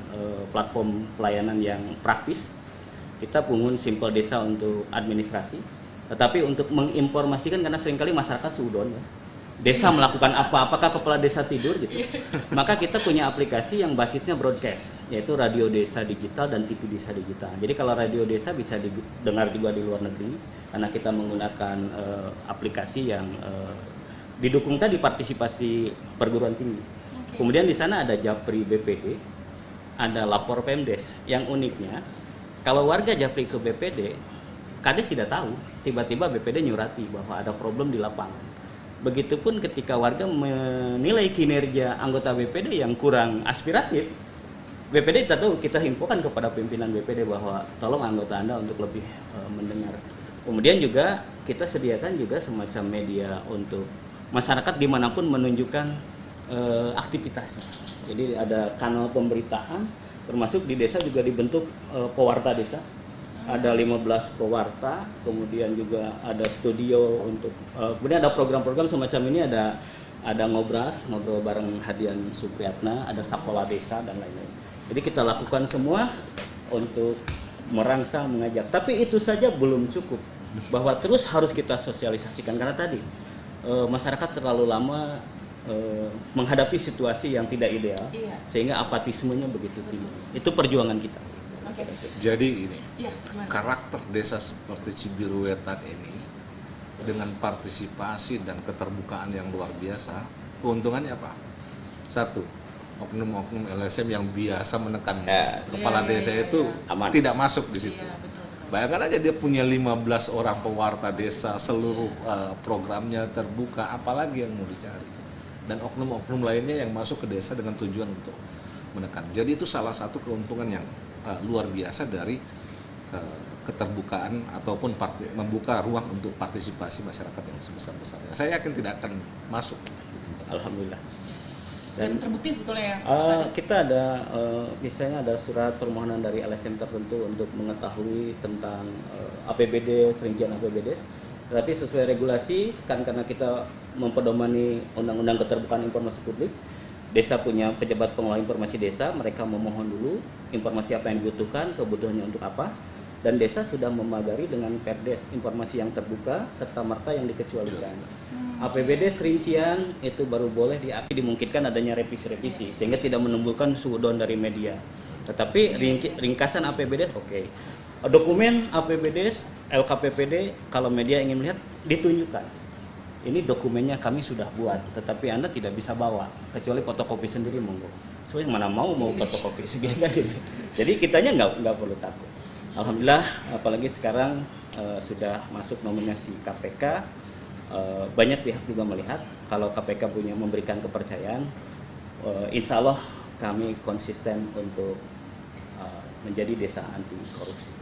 platform pelayanan yang praktis. Kita bangun Simpel Desa untuk administrasi, tetapi untuk menginformasikan, karena seringkali masyarakat seudon ya, desa melakukan apa, apakah kepala desa tidur gitu. Maka kita punya aplikasi yang basisnya broadcast, yaitu radio desa digital dan TV desa digital. Jadi kalau radio desa bisa didengar juga di luar negeri, karena kita menggunakan aplikasi yang didukung tadi partisipasi perguruan tinggi. Kemudian di sana ada Japri BPD, ada lapor Pemdes. Yang uniknya, kalau warga Japri ke BPD, Kades tidak tahu, tiba-tiba BPD nyurati bahwa ada problem di lapangan. Begitupun ketika warga menilai kinerja anggota BPD yang kurang aspiratif, BPD kita himbaukan kepada pimpinan BPD bahwa tolong anggota Anda untuk lebih mendengar. Kemudian juga kita sediakan juga semacam media untuk masyarakat dimanapun menunjukkan aktivitasnya. Jadi ada kanal pemberitaan, termasuk di desa juga dibentuk pewarta desa. Ada 15 pewarta, kemudian juga ada studio untuk kemudian ada program-program semacam ini, ada ngobrol bareng Hadian Supriyatna, ada Sakola Desa, dan lain-lain. Jadi kita lakukan semua untuk merangsang, mengajak. Tapi itu saja belum cukup. Bahwa terus harus kita sosialisasikan karena tadi masyarakat terlalu lama menghadapi situasi yang tidak ideal, sehingga apatismenya begitu tinggi. Itu perjuangan kita. Jadi ini Gimana? karakter desa seperti Cibiruetan ini dengan partisipasi dan keterbukaan yang luar biasa, keuntungannya apa? Satu, oknum-oknum LSM yang biasa menekan kepala desa itu aman. tidak masuk di situ. Betul. Bayangkan aja dia punya 15 orang pewarta desa, seluruh programnya terbuka, apalagi yang mau dicari. Dan oknum-oknum lainnya yang masuk ke desa dengan tujuan untuk menekan. Jadi itu salah satu keuntungan yang luar biasa dari keterbukaan ataupun membuka ruang untuk partisipasi masyarakat yang sebesar-besarnya. Saya yakin tidak akan masuk. Alhamdulillah. Dan terbukti sebetulnya ya. Kita ada misalnya ada surat permohonan dari LSM tertentu untuk mengetahui tentang APBD, rincian APBD. Tetapi sesuai regulasi kan karena kita mempedomani Undang-Undang Keterbukaan Informasi Publik, desa punya pejabat pengelola informasi desa, mereka memohon dulu informasi apa yang dibutuhkan, kebutuhannya untuk apa, dan desa sudah memagari dengan Perdes informasi yang terbuka serta merta yang dikecualikan. APBD serincian itu baru boleh dimungkinkan adanya revisi-revisi sehingga tidak menimbulkan suudon dari media. Tetapi ringkasan APBD oke. Dokumen APBD, LKPPD kalau media ingin melihat ditunjukkan. Ini dokumennya kami sudah buat, tetapi Anda tidak bisa bawa kecuali fotokopi sendiri monggo. So yang mana mau fotokopi segini kan gitu. Jadi kitanya nggak perlu takut. Alhamdulillah, apalagi sekarang sudah masuk nominasi KPK, banyak pihak juga melihat kalau KPK punya memberikan kepercayaan, insya Allah kami konsisten untuk menjadi desa anti korupsi.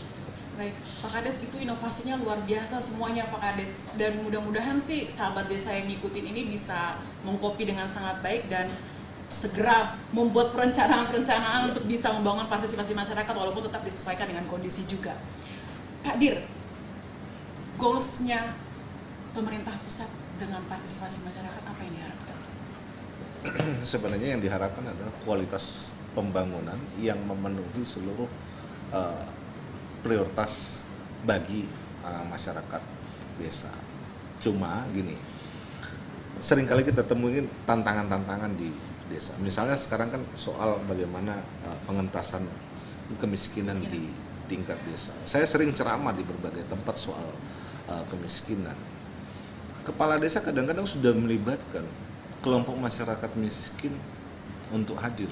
Baik, Pak Kades, itu inovasinya luar biasa semuanya Pak Kades, dan mudah-mudahan sih sahabat desa yang ngikutin ini bisa mengcopy dengan sangat baik dan segera membuat perencanaan-perencanaan untuk bisa membangun partisipasi masyarakat walaupun tetap disesuaikan dengan kondisi juga. Pak Dir, goals-nya pemerintah pusat dengan partisipasi masyarakat apa yang diharapkan? Sebenarnya yang diharapkan adalah kualitas pembangunan yang memenuhi seluruh prioritas bagi masyarakat desa. Cuma gini, seringkali kita temuin tantangan-tantangan di desa. Misalnya sekarang kan soal bagaimana pengentasan kemiskinan di tingkat desa. Saya sering ceramah di berbagai tempat soal kemiskinan. Kepala desa kadang-kadang sudah melibatkan kelompok masyarakat miskin untuk hadir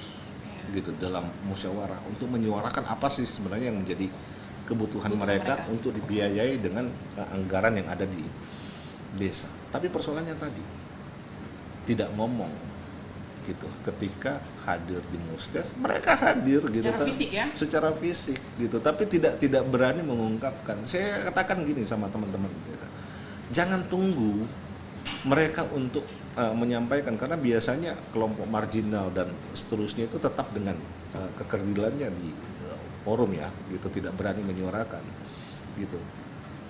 gitu dalam musyawarah untuk menyuarakan apa sih sebenarnya yang menjadi kebutuhan mereka untuk dibiayai dengan anggaran yang ada di desa. Tapi persoalannya tadi tidak ngomong gitu. Ketika hadir di Musdes, mereka hadir gitu Secara fisik ya? Secara fisik gitu, tapi tidak berani mengungkapkan. Saya katakan gini sama teman-teman, jangan tunggu mereka untuk menyampaikan, karena biasanya kelompok marginal dan seterusnya itu tetap dengan kekerdilannya di forum ya gitu, tidak berani menyuarakan gitu.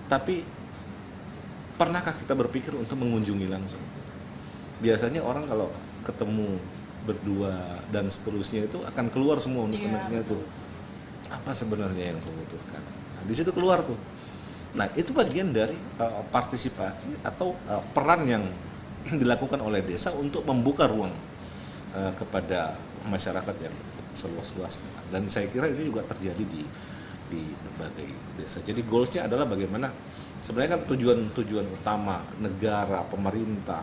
Tapi pernahkah kita berpikir untuk mengunjungi langsung? Biasanya orang kalau ketemu berdua dan seterusnya itu akan keluar semua unek-uneknya tuh apa sebenarnya yang membutuhkan. Nah, di situ keluar tuh. Nah, itu bagian dari partisipasi atau peran yang dilakukan oleh desa untuk membuka ruang kepada masyarakat yang seluas-luasnya. Dan saya kira ini juga terjadi di berbagai desa. Jadi goalsnya adalah bagaimana sebenarnya kan tujuan utama negara, pemerintah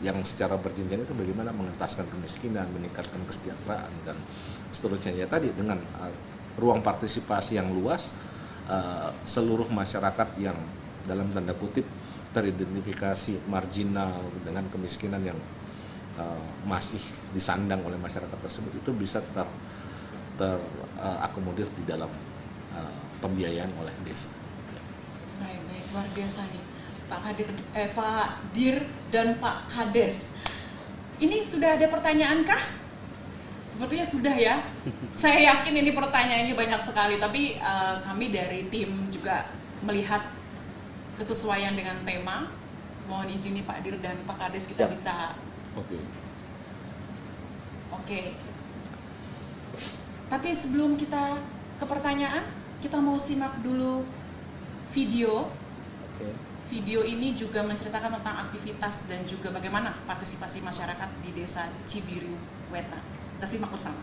yang secara berjenjang itu bagaimana mengentaskan kemiskinan, meningkatkan kesejahteraan dan seterusnya. Ya tadi dengan ruang partisipasi yang luas, seluruh masyarakat yang dalam tanda kutip teridentifikasi marginal dengan kemiskinan yang masih disandang oleh masyarakat tersebut itu bisa terakomodir di dalam pembiayaan oleh desa. Baik, luar biasa nih Pak Dir dan Pak Kades. Ini sudah ada pertanyaan kah? Sepertinya sudah ya. Saya yakin ini pertanyaannya banyak sekali, tapi kami dari tim juga melihat kesesuaian dengan tema. Mohon izin nih Pak Dir dan Pak Kades, kita bisa. Oke. Tapi sebelum kita ke pertanyaan, Kita mau simak dulu video. Oke. Video ini juga menceritakan tentang aktivitas dan juga bagaimana partisipasi masyarakat di Desa Cibiru Wetan. Kita simak bersama.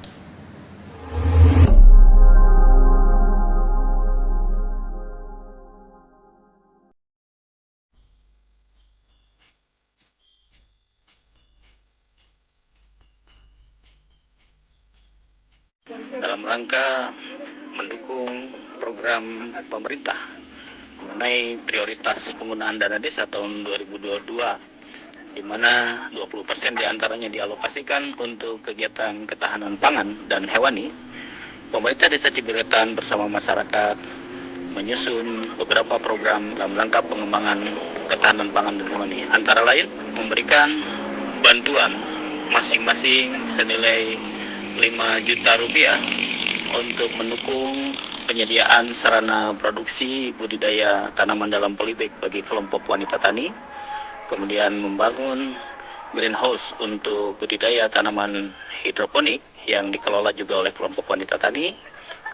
Dalam rangka mendukung program pemerintah mengenai prioritas penggunaan dana desa tahun 2022, di mana 20% diantaranya dialokasikan untuk kegiatan ketahanan pangan dan hewani. Pemerintah Desa Cibiru Wetan bersama masyarakat menyusun beberapa program dalam rangka pengembangan ketahanan pangan dan hewani. Antara lain memberikan bantuan masing-masing senilai 5 juta rupiah untuk mendukung penyediaan sarana produksi budidaya tanaman dalam polybag bagi kelompok wanita tani, kemudian membangun greenhouse untuk budidaya tanaman hidroponik yang dikelola juga oleh kelompok wanita tani,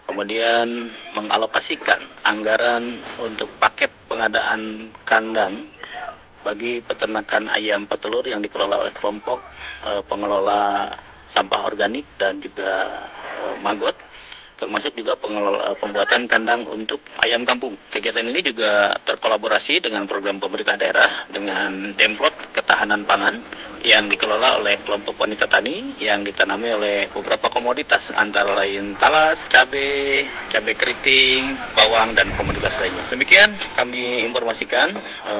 kemudian mengalokasikan anggaran untuk paket pengadaan kandang bagi peternakan ayam petelur yang dikelola oleh kelompok pengelola sampah organik dan juga maggot, termasuk juga pembuatan kandang untuk ayam kampung. Kegiatan ini juga terkolaborasi dengan program pemerintah daerah dengan Demplot Ketahanan Pangan yang dikelola oleh kelompok wanita tani yang ditanami oleh beberapa komoditas antara lain talas, cabai keriting, bawang, dan komoditas lainnya. Demikian kami informasikan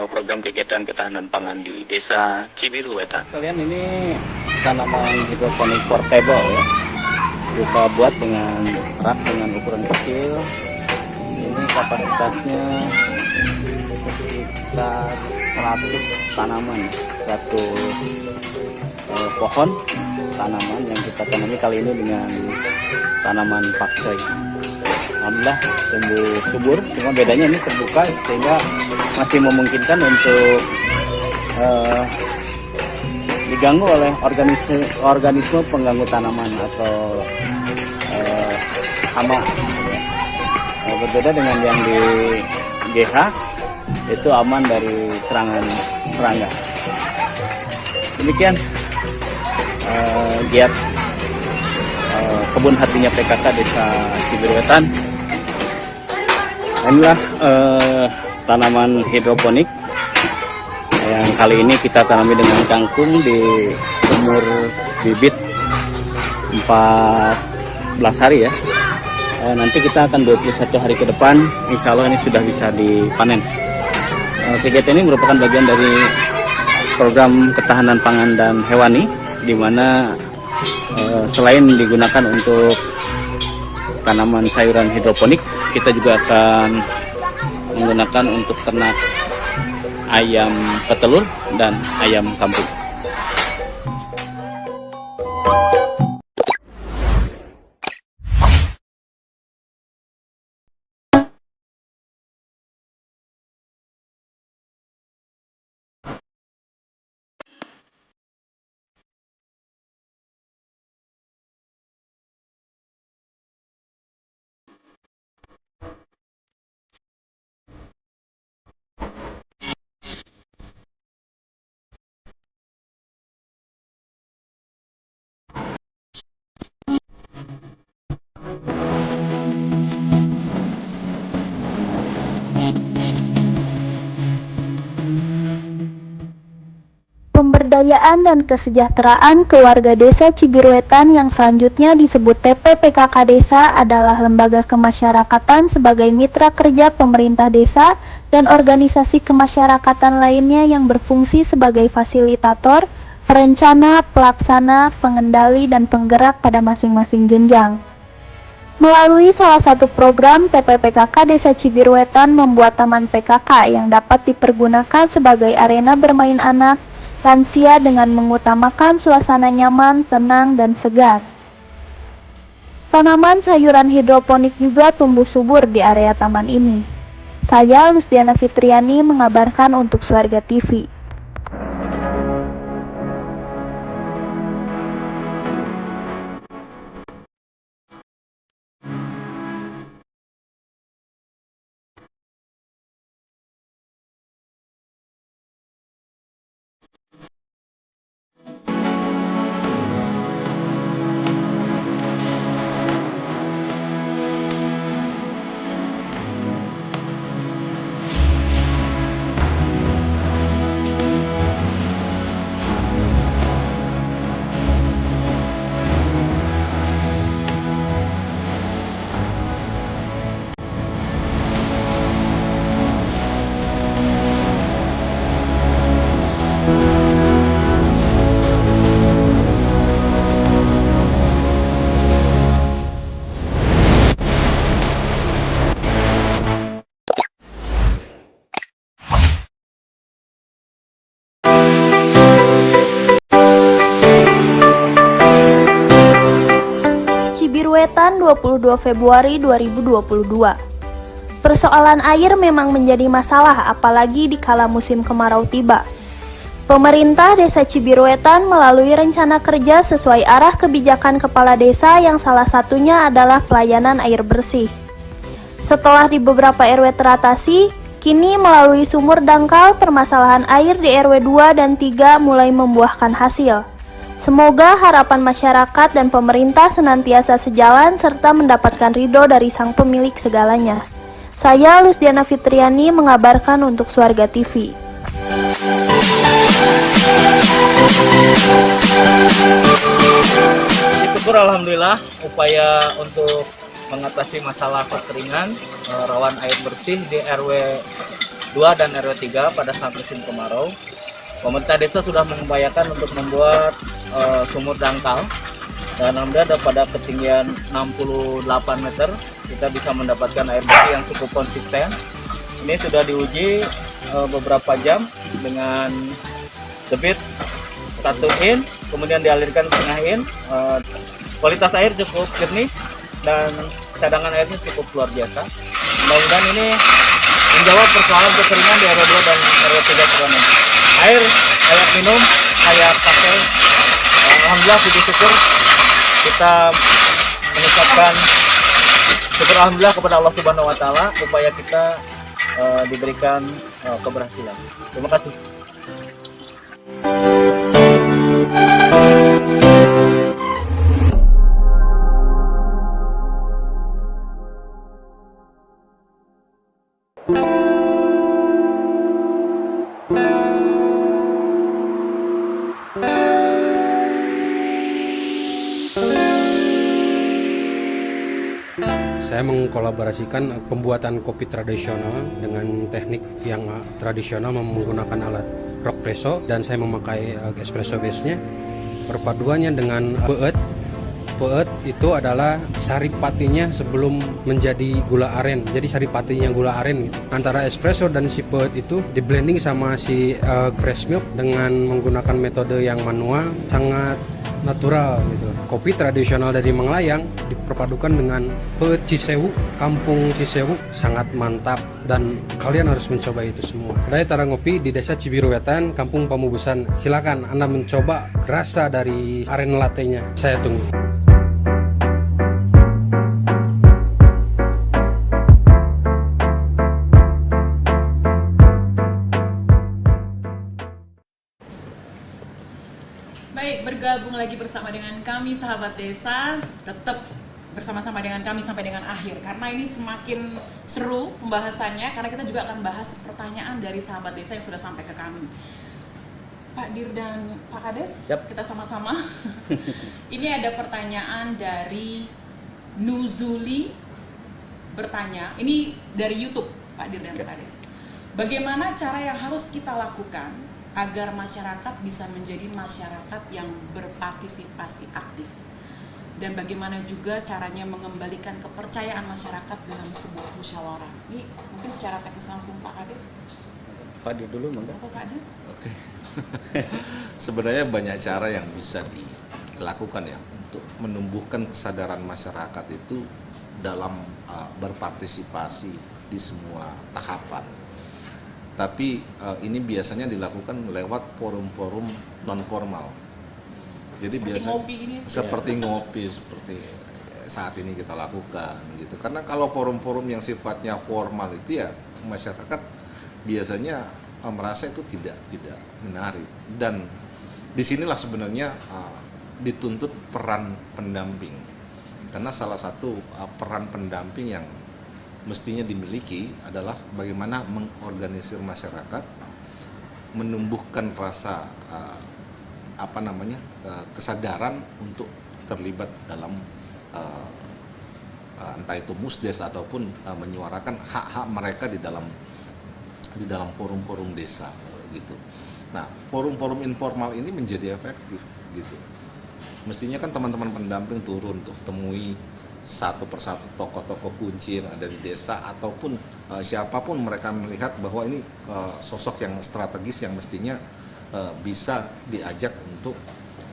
program kegiatan ketahanan pangan di Desa Cibiru Wetan. Kalian ini tanaman hidroponik portable ya. Kita buat dengan rak dengan ukuran kecil. Ini kapasitasnya sekitar 100 tanaman, satu pohon tanaman yang kita tanami kali ini dengan tanaman pakcoy. Alhamdulillah tumbuh subur, cuma bedanya ini terbuka sehingga masih memungkinkan untuk diganggu oleh organisme pengganggu tanaman atau hama. Berbeda dengan yang di GH, itu aman dari serangan serangga. Demikian giat kebun hatinya PKK Desa Cibiru Wetan. Inilah tanaman hidroponik yang kali ini kita tanami dengan kangkung di umur bibit 14 hari ya. Nanti kita akan 21 hari ke depan, insya Allah ini sudah bisa dipanen. Kegiatan ini merupakan bagian dari program ketahanan pangan dan hewani, di mana selain digunakan untuk tanaman sayuran hidroponik, kita juga akan menggunakan untuk ternak ayam petelur dan ayam kampung. Pemberdayaan dan Kesejahteraan Keluarga Desa Cibiru Wetan yang selanjutnya disebut TPPKK Desa adalah lembaga kemasyarakatan sebagai mitra kerja pemerintah desa dan organisasi kemasyarakatan lainnya yang berfungsi sebagai fasilitator, perencana, pelaksana, pengendali, dan penggerak pada masing-masing jenjang. Melalui salah satu program, TPPKK Desa Cibiru Wetan membuat taman PKK yang dapat dipergunakan sebagai arena bermain anak lansia dengan mengutamakan suasana nyaman, tenang, dan segar. Tanaman sayuran hidroponik juga tumbuh subur di area taman ini. Saya, Lusdiana Fitriani, mengabarkan untuk Suarga TV. Wetan 22 Februari 2022. Persoalan air memang menjadi masalah apalagi di kala musim kemarau tiba. Pemerintah Desa Cibiru Wetan melalui rencana kerja sesuai arah kebijakan kepala desa yang salah satunya adalah pelayanan air bersih. Setelah di beberapa RW teratasi, kini melalui sumur dangkal permasalahan air di RW 2 dan 3 mulai membuahkan hasil. Semoga harapan masyarakat dan pemerintah senantiasa sejalan serta mendapatkan ridho dari sang pemilik segalanya. Saya Lusdiana Fitriani mengabarkan untuk Suarga TV. Syukur alhamdulillah upaya untuk mengatasi masalah kekeringan rawan air bersih di RW 2 dan RW 3 pada saat musim kemarau. Pemerintah desa sudah mengupayakan untuk membuat sumur dangkal dan alhamdulillah pada ketinggian 68 meter kita bisa mendapatkan air bersih yang cukup konsisten. Ini sudah diuji beberapa jam dengan debit 1 in, kemudian dialirkan setengah in. Kualitas air cukup jernih dan cadangan airnya cukup luar biasa. Mudah-mudahan ini menjawab persoalan kekeringan di RW 2 dan RW 3 Cirebon. Air layak minum, layak pakai. Alhamdulillah puji syukur kita mengucapkan syukur alhamdulillah kepada Allah Subhanahu wa taala upaya kita diberikan keberhasilan. Terima kasih. Saya mengkolaborasikan pembuatan kopi tradisional dengan teknik yang tradisional menggunakan alat rock presso dan saya memakai espresso base-nya. Perpaduannya dengan peut. Peut itu adalah saripatinya sebelum menjadi gula aren. Jadi saripatinya gula aren gitu. Antara espresso dan si peut itu di blending sama si fresh milk dengan menggunakan metode yang manual sangat natural gitu. Kopi tradisional dari Manglayang diperpadukan dengan peut Cisewu, kampung Cisewu, sangat mantap dan kalian harus mencoba itu semua. Kedai Tarang Ngopi di Desa Cibiru Wetan, Kampung Pamubusan. Silakan Anda mencoba rasa dari aren latte-nya. Saya tunggu. Baik, bergabung lagi bersama dengan kami sahabat desa, tetap bersama-sama dengan kami sampai dengan akhir karena ini semakin seru pembahasannya karena kita juga akan bahas pertanyaan dari sahabat desa yang sudah sampai ke kami. Pak Dir dan Pak Kades, Siap. kita sama-sama. Ini ada pertanyaan dari Nuzuli bertanya, ini dari YouTube Pak Dir dan Pak Kades. Bagaimana cara yang harus kita lakukan agar masyarakat bisa menjadi masyarakat yang berpartisipasi aktif dan bagaimana juga caranya mengembalikan kepercayaan masyarakat dalam sebuah musyawarah. Ini mungkin secara teknis langsung Pak Kades. Pak Dir dulu monggo. Atau Pak Dir? Oke. Sebenarnya banyak cara yang bisa dilakukan ya untuk menumbuhkan kesadaran masyarakat itu dalam berpartisipasi di semua tahapan. Tapi ini biasanya dilakukan lewat forum-forum non formal. Jadi seperti ngopi seperti saat ini kita lakukan gitu. Karena kalau forum-forum yang sifatnya formal itu ya masyarakat biasanya merasa itu tidak menarik dan disinilah sebenarnya dituntut peran pendamping. Karena salah satu peran pendamping yang mestinya dimiliki adalah bagaimana mengorganisir masyarakat, menumbuhkan rasa kesadaran untuk terlibat dalam entah itu musdes ataupun menyuarakan hak-hak mereka di dalam forum-forum desa gitu. Nah, forum-forum informal ini menjadi efektif gitu. Mestinya kan teman-teman pendamping turun tuh temui satu persatu tokoh-tokoh kunci yang ada di desa ataupun siapapun mereka melihat bahwa ini sosok yang strategis yang mestinya bisa diajak untuk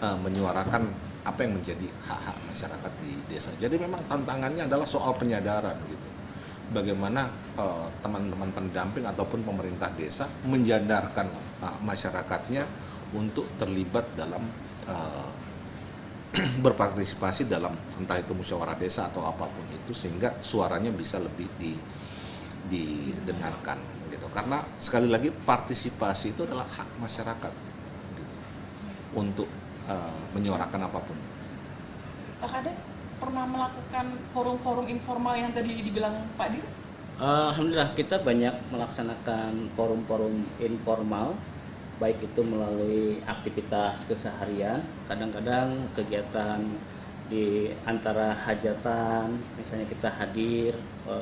menyuarakan apa yang menjadi hak-hak masyarakat di desa. Jadi memang tantangannya adalah soal penyadaran gitu. Bagaimana teman-teman pendamping ataupun pemerintah desa menyadarkan masyarakatnya untuk terlibat dalam berpartisipasi dalam entah itu musyawarah desa atau apapun itu, sehingga suaranya bisa lebih didengarkan gitu. Karena sekali lagi partisipasi itu adalah hak masyarakat gitu, untuk menyuarakan apapun. Pak Kades pernah melakukan forum-forum informal yang tadi dibilang Pak Dir? Alhamdulillah kita banyak melaksanakan forum-forum informal, baik itu melalui aktivitas keseharian, kadang-kadang kegiatan di antara hajatan, misalnya kita hadir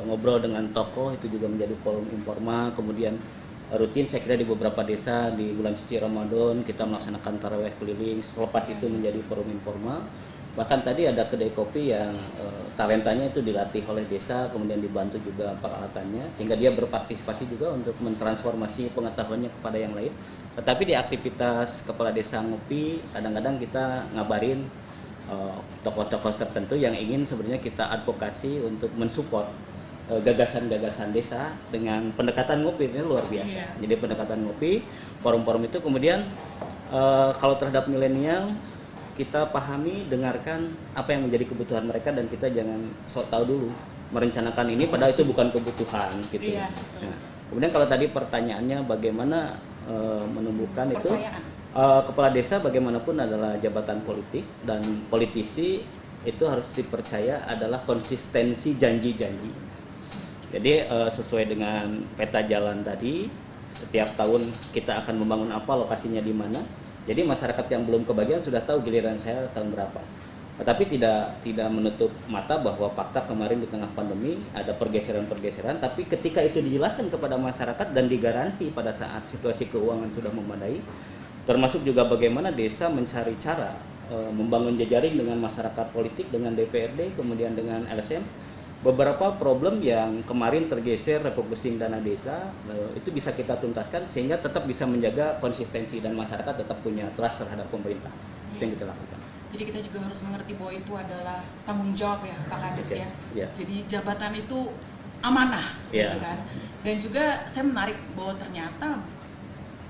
ngobrol dengan tokoh, itu juga menjadi forum informal. Kemudian rutin saya kira di beberapa desa di bulan suci Ramadan kita melaksanakan tarawih keliling, selepas itu menjadi forum informal. Bahkan tadi ada kedai kopi yang talentanya itu dilatih oleh desa, kemudian dibantu juga peralatannya, sehingga dia berpartisipasi juga untuk mentransformasi pengetahuannya kepada yang lain. Tetapi di aktivitas kepala desa ngopi, kadang-kadang kita ngabarin tokoh-tokoh tertentu yang ingin sebenarnya kita advokasi untuk mensupport gagasan-gagasan desa dengan pendekatan ngopi, ini luar biasa. Jadi pendekatan ngopi, forum-forum itu kemudian kalau terhadap milenial, kita pahami, dengarkan apa yang menjadi kebutuhan mereka, dan kita jangan sok tahu dulu merencanakan ini padahal itu bukan kebutuhan gitu. Iya, Nah, kemudian kalau tadi pertanyaannya bagaimana menumbuhkan itu, kepala desa bagaimanapun adalah jabatan politik, dan politisi itu harus dipercaya adalah konsistensi janji-janji. Jadi sesuai dengan peta jalan tadi, setiap tahun kita akan membangun apa, lokasinya di mana. Jadi masyarakat yang belum kebagian sudah tahu giliran saya tahun berapa. Tetapi tidak menutup mata bahwa fakta kemarin di tengah pandemi ada pergeseran-pergeseran, tapi ketika itu dijelaskan kepada masyarakat dan digaransi pada saat situasi keuangan sudah memadai, termasuk juga bagaimana desa mencari cara membangun jejaring dengan masyarakat politik, dengan DPRD, kemudian dengan LSM. Beberapa problem yang kemarin tergeser refocusing dana desa itu bisa kita tuntaskan sehingga tetap bisa menjaga konsistensi dan masyarakat tetap punya trust terhadap pemerintah. Itu yang kita lakukan. Jadi kita juga harus mengerti bahwa itu adalah tanggung jawab ya Pak Kades ya. Jadi jabatan itu amanah gitu kan. Dan juga saya menarik bahwa ternyata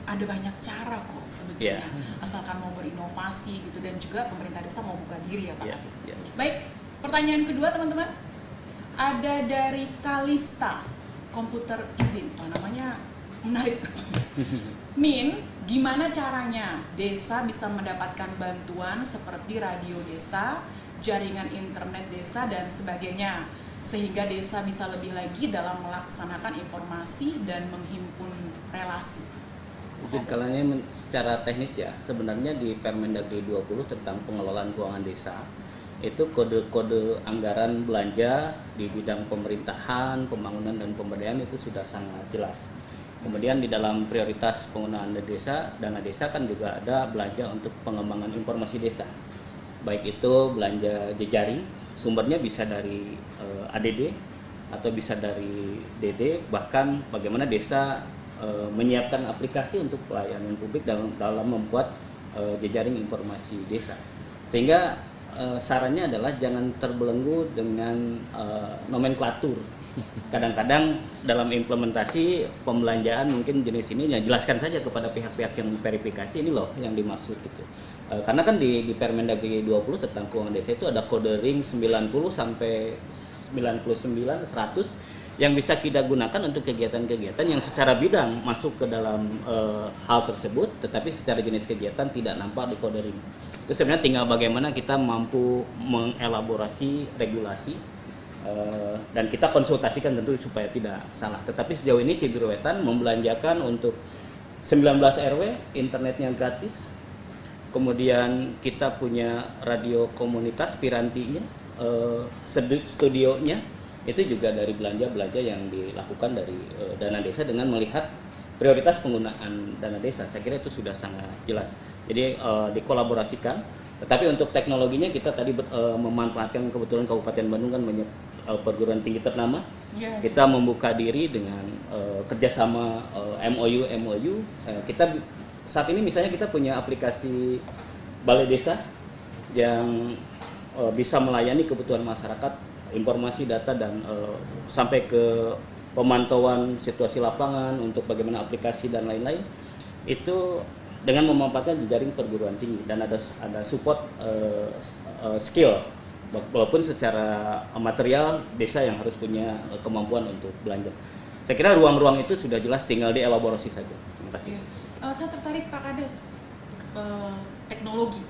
ada banyak cara kok sebetulnya, asalkan mau berinovasi gitu, dan juga pemerintah desa mau buka diri ya Pak Kades. Baik, pertanyaan kedua teman-teman. Ada dari Kalista Komputer Izin, namanya menarik. Min, gimana caranya desa bisa mendapatkan bantuan seperti radio desa, jaringan internet desa, dan sebagainya, sehingga desa bisa lebih lagi dalam melaksanakan informasi dan menghimpun relasi? Mungkin kalau ini secara teknis ya, sebenarnya di Permendagri 20 tentang pengelolaan keuangan desa, itu kode-kode anggaran belanja di bidang pemerintahan, pembangunan, dan pemberdayaan itu sudah sangat jelas. Kemudian di dalam prioritas penggunaan dana desa kan juga ada belanja untuk pengembangan informasi desa. Baik itu belanja jejaring, sumbernya bisa dari ADD atau bisa dari DD, bahkan bagaimana desa menyiapkan aplikasi untuk pelayanan publik dalam membuat jejaring informasi desa. Sehingga sarannya adalah jangan terbelenggu dengan nomenklatur. Kadang-kadang dalam implementasi pembelanjaan mungkin jenis ini, ya jelaskan saja kepada pihak-pihak yang verifikasi ini loh yang dimaksud gitu. Karena kan di Permendagri 20 tentang keuangan desa itu ada kode ring 90 sampai 99 100 yang bisa kita gunakan untuk kegiatan-kegiatan yang secara bidang masuk ke dalam hal tersebut, tetapi secara jenis kegiatan tidak nampak di kode ring. Itu sebenarnya tinggal bagaimana kita mampu mengelaborasi regulasi dan kita konsultasikan tentu supaya tidak salah. Tetapi sejauh ini Cibiruwetan membelanjakan untuk 19 RW internetnya gratis. Kemudian kita punya radio komunitas Pirantinya, studionya itu juga dari belanja-belanja yang dilakukan dari dana desa dengan melihat prioritas penggunaan dana desa. Saya kira itu sudah sangat jelas. Jadi dikolaborasikan. Tetapi untuk teknologinya kita tadi memanfaatkan kebetulan Kabupaten Bandung kan banyak perguruan tinggi ternama. Kita membuka diri dengan kerjasama MOU. Kita saat ini misalnya kita punya aplikasi Balai Desa yang bisa melayani kebutuhan masyarakat, informasi, data, dan sampai ke pemantauan situasi lapangan untuk bagaimana aplikasi dan lain-lain, itu dengan memanfaatkan jejaring perguruan tinggi dan ada support skill, walaupun secara material desa yang harus punya kemampuan untuk belanja. Saya kira ruang-ruang itu sudah jelas, tinggal dielaborasi saja. Terima kasih. Saya tertarik Pak Kades, teknologi.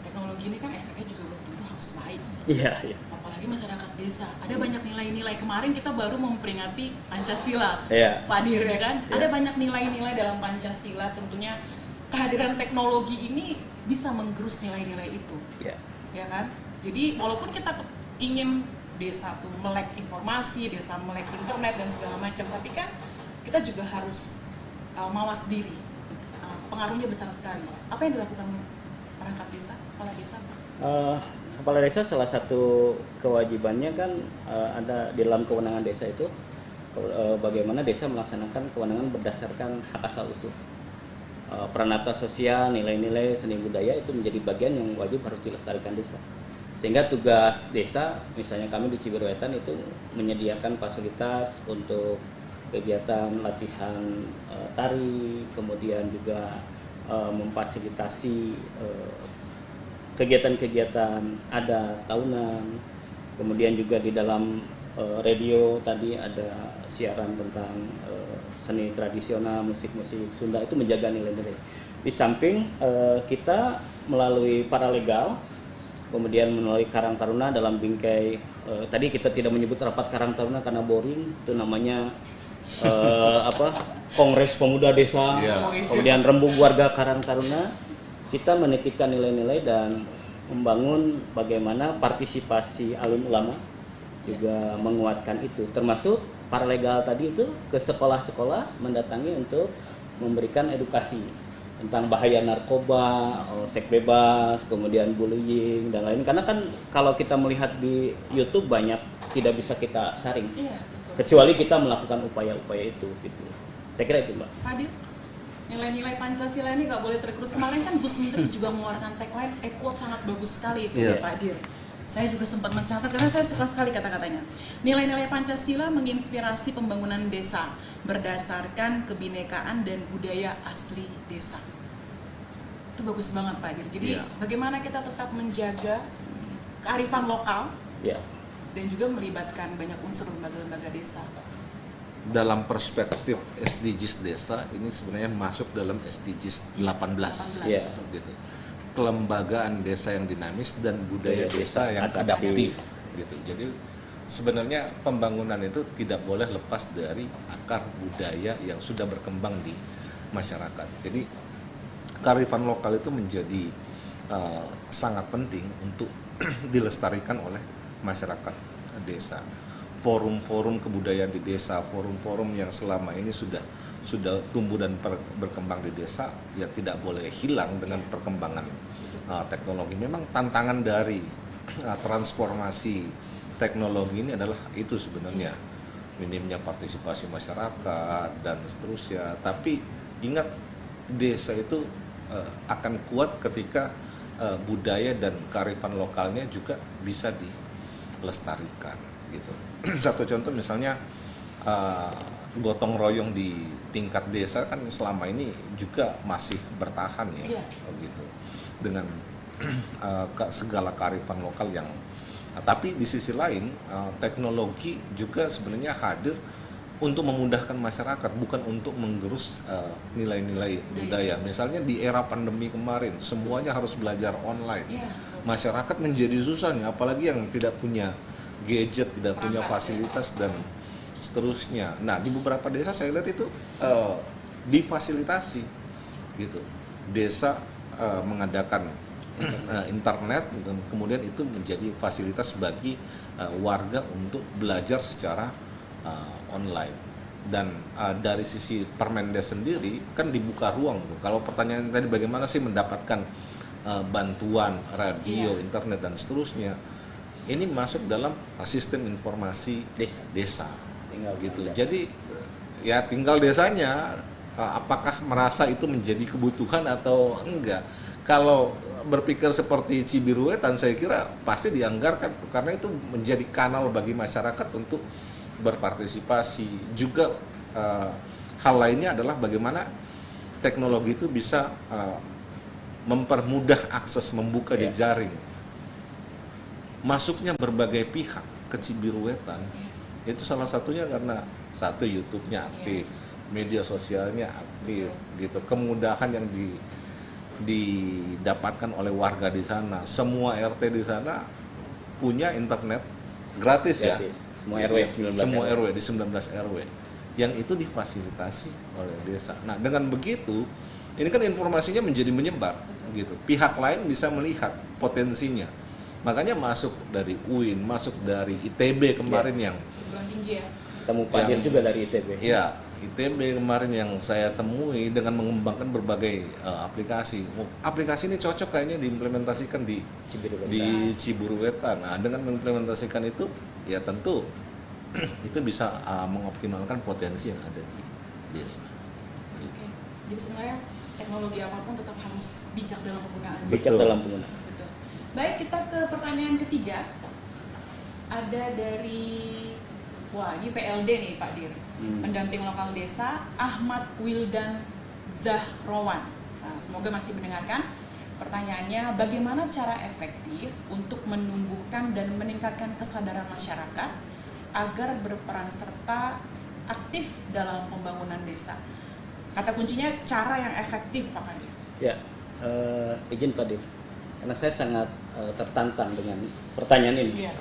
Teknologi ini kan efeknya juga belum tentu harus baik. Iya, iya. Apalagi masyarakat desa. Ada banyak nilai-nilai. Kemarin kita baru memperingati Pancasila, Iya. Pak Dir, ya kan? Iya. Ada banyak nilai-nilai dalam Pancasila. Tentunya kehadiran teknologi ini bisa menggerus nilai-nilai itu, Iya. ya kan? Jadi walaupun kita ingin desa tuh melek informasi, desa melek internet dan segala macam, tapi kan kita juga harus mawas diri. Pengaruhnya besar sekali. Apa yang dilakukan perangkat desa, kepala desa? Kepala desa salah satu kewajibannya kan ada di dalam kewenangan desa itu bagaimana desa melaksanakan kewenangan berdasarkan hak asal usul. Peranata sosial, nilai-nilai seni budaya itu menjadi bagian yang wajib harus dilestarikan desa. Sehingga tugas desa, misalnya kami di Cibiruetan itu menyediakan fasilitas untuk kegiatan latihan tari, kemudian juga memfasilitasi kegiatan-kegiatan adat tahunan, kemudian juga di dalam radio tadi ada siaran tentang seni tradisional, musik-musik Sunda, itu menjaga nilai-nilai. Di samping kita melalui paralegal, kemudian melalui Karang Taruna dalam bingkai tadi kita tidak menyebut rapat Karang Taruna karena boring, itu namanya Kongres Pemuda Desa, kemudian Rembuk Warga Karang Taruna. Kita menitipkan nilai-nilai dan membangun bagaimana partisipasi alim ulama juga menguatkan itu, termasuk paralegal tadi itu ke sekolah-sekolah mendatangi untuk memberikan edukasi tentang bahaya narkoba, seks bebas, kemudian bullying dan lain. Karena kan kalau kita melihat di YouTube banyak tidak bisa kita saring, kecuali kita melakukan upaya-upaya itu. Gitu. Saya kira itu, Mbak. Hadir. Nilai-nilai Pancasila ini nggak boleh tergerus. Kemarin kan Gus Menteri juga mengeluarkan tagline, quote sangat bagus sekali itu, Pak Dir. Saya juga sempat mencatat karena saya suka sekali kata-katanya. Nilai-nilai Pancasila menginspirasi pembangunan desa berdasarkan kebinekaan dan budaya asli desa. Itu bagus banget Pak Dir. Jadi bagaimana kita tetap menjaga kearifan lokal dan juga melibatkan banyak unsur lembaga-lembaga desa. Dalam perspektif SDGs desa ini sebenarnya masuk dalam SDGs 18. Gitu. Kelembagaan desa yang dinamis dan budaya desa yang adaptif gitu. Jadi sebenarnya pembangunan itu tidak boleh lepas dari akar budaya yang sudah berkembang di masyarakat. Jadi kearifan lokal itu menjadi sangat penting untuk dilestarikan oleh masyarakat desa. Forum-forum kebudayaan di desa, forum-forum yang selama ini sudah tumbuh dan berkembang di desa, ya tidak boleh hilang dengan perkembangan teknologi. Memang tantangan dari transformasi teknologi ini adalah itu sebenarnya, minimnya partisipasi masyarakat dan seterusnya. Tapi ingat, desa itu akan kuat ketika budaya dan kearifan lokalnya juga bisa dilestarikan gitu. Satu contoh misalnya gotong royong di tingkat desa kan selama ini juga masih bertahan ya, gitu, dengan segala kearifan lokal yang tapi di sisi lain teknologi juga sebenarnya hadir untuk memudahkan masyarakat, bukan untuk menggerus nilai-nilai budaya. Misalnya di era pandemi kemarin semuanya harus belajar online, masyarakat menjadi susah nih, apalagi yang tidak punya gadget, tidak punya fasilitas dan seterusnya. Nah, di beberapa desa saya lihat itu difasilitasi gitu. Desa mengadakan internet dan kemudian itu menjadi fasilitas bagi warga untuk belajar secara online. Dan dari sisi Permendes sendiri kan dibuka ruang tuh. Kalau pertanyaan tadi bagaimana sih mendapatkan bantuan radio, internet dan seterusnya, ini masuk dalam sistem informasi desa tinggal gitu. Jadi ya tinggal desanya apakah merasa itu menjadi kebutuhan atau enggak. Kalau berpikir seperti Cibiruetan, saya kira pasti dianggarkan karena itu menjadi kanal bagi masyarakat untuk berpartisipasi. Juga hal lainnya adalah bagaimana teknologi itu bisa mempermudah akses, membuka jejaring masuknya berbagai pihak ke Cibiruetan. Itu salah satunya karena satu, YouTube-nya aktif, media sosialnya aktif, gitu. Kemudahan yang didapatkan oleh warga di sana. Semua RT di sana punya internet gratis, ya. Semua RW, 19 Semua RW di 19 RW. Yang itu difasilitasi oleh desa. Nah, dengan begitu, ini kan informasinya menjadi menyebar, gitu. Pihak lain bisa melihat potensinya. Makanya masuk dari UIN, masuk dari ITB kemarin yang Perguruan tinggi ya. Temu Padir juga dari ITB. ya, ITB kemarin yang saya temui dengan mengembangkan berbagai aplikasi. Aplikasi ini cocok kayaknya diimplementasikan di Cibiruetan. Nah, dengan mengimplementasikan itu, ya tentu itu bisa mengoptimalkan potensi yang ada di desa. Oke. Jadi sebenarnya teknologi apapun tetap harus bijak dalam penggunaan. Bijak dalam penggunaan. Betul. Baik, kita ke pertanyaan ketiga. Ada dari, wah ini PLD nih Pak Dir, pendamping lokal desa Ahmad Wildan Zahrowan. Nah, semoga masih mendengarkan. Pertanyaannya, bagaimana cara efektif untuk menumbuhkan dan meningkatkan kesadaran masyarakat agar berperan serta aktif dalam pembangunan desa? Kata kuncinya cara yang efektif, Pak Kadis. Ya, izin Pak Dir, karena saya sangat tertantang dengan pertanyaan ini. Iya.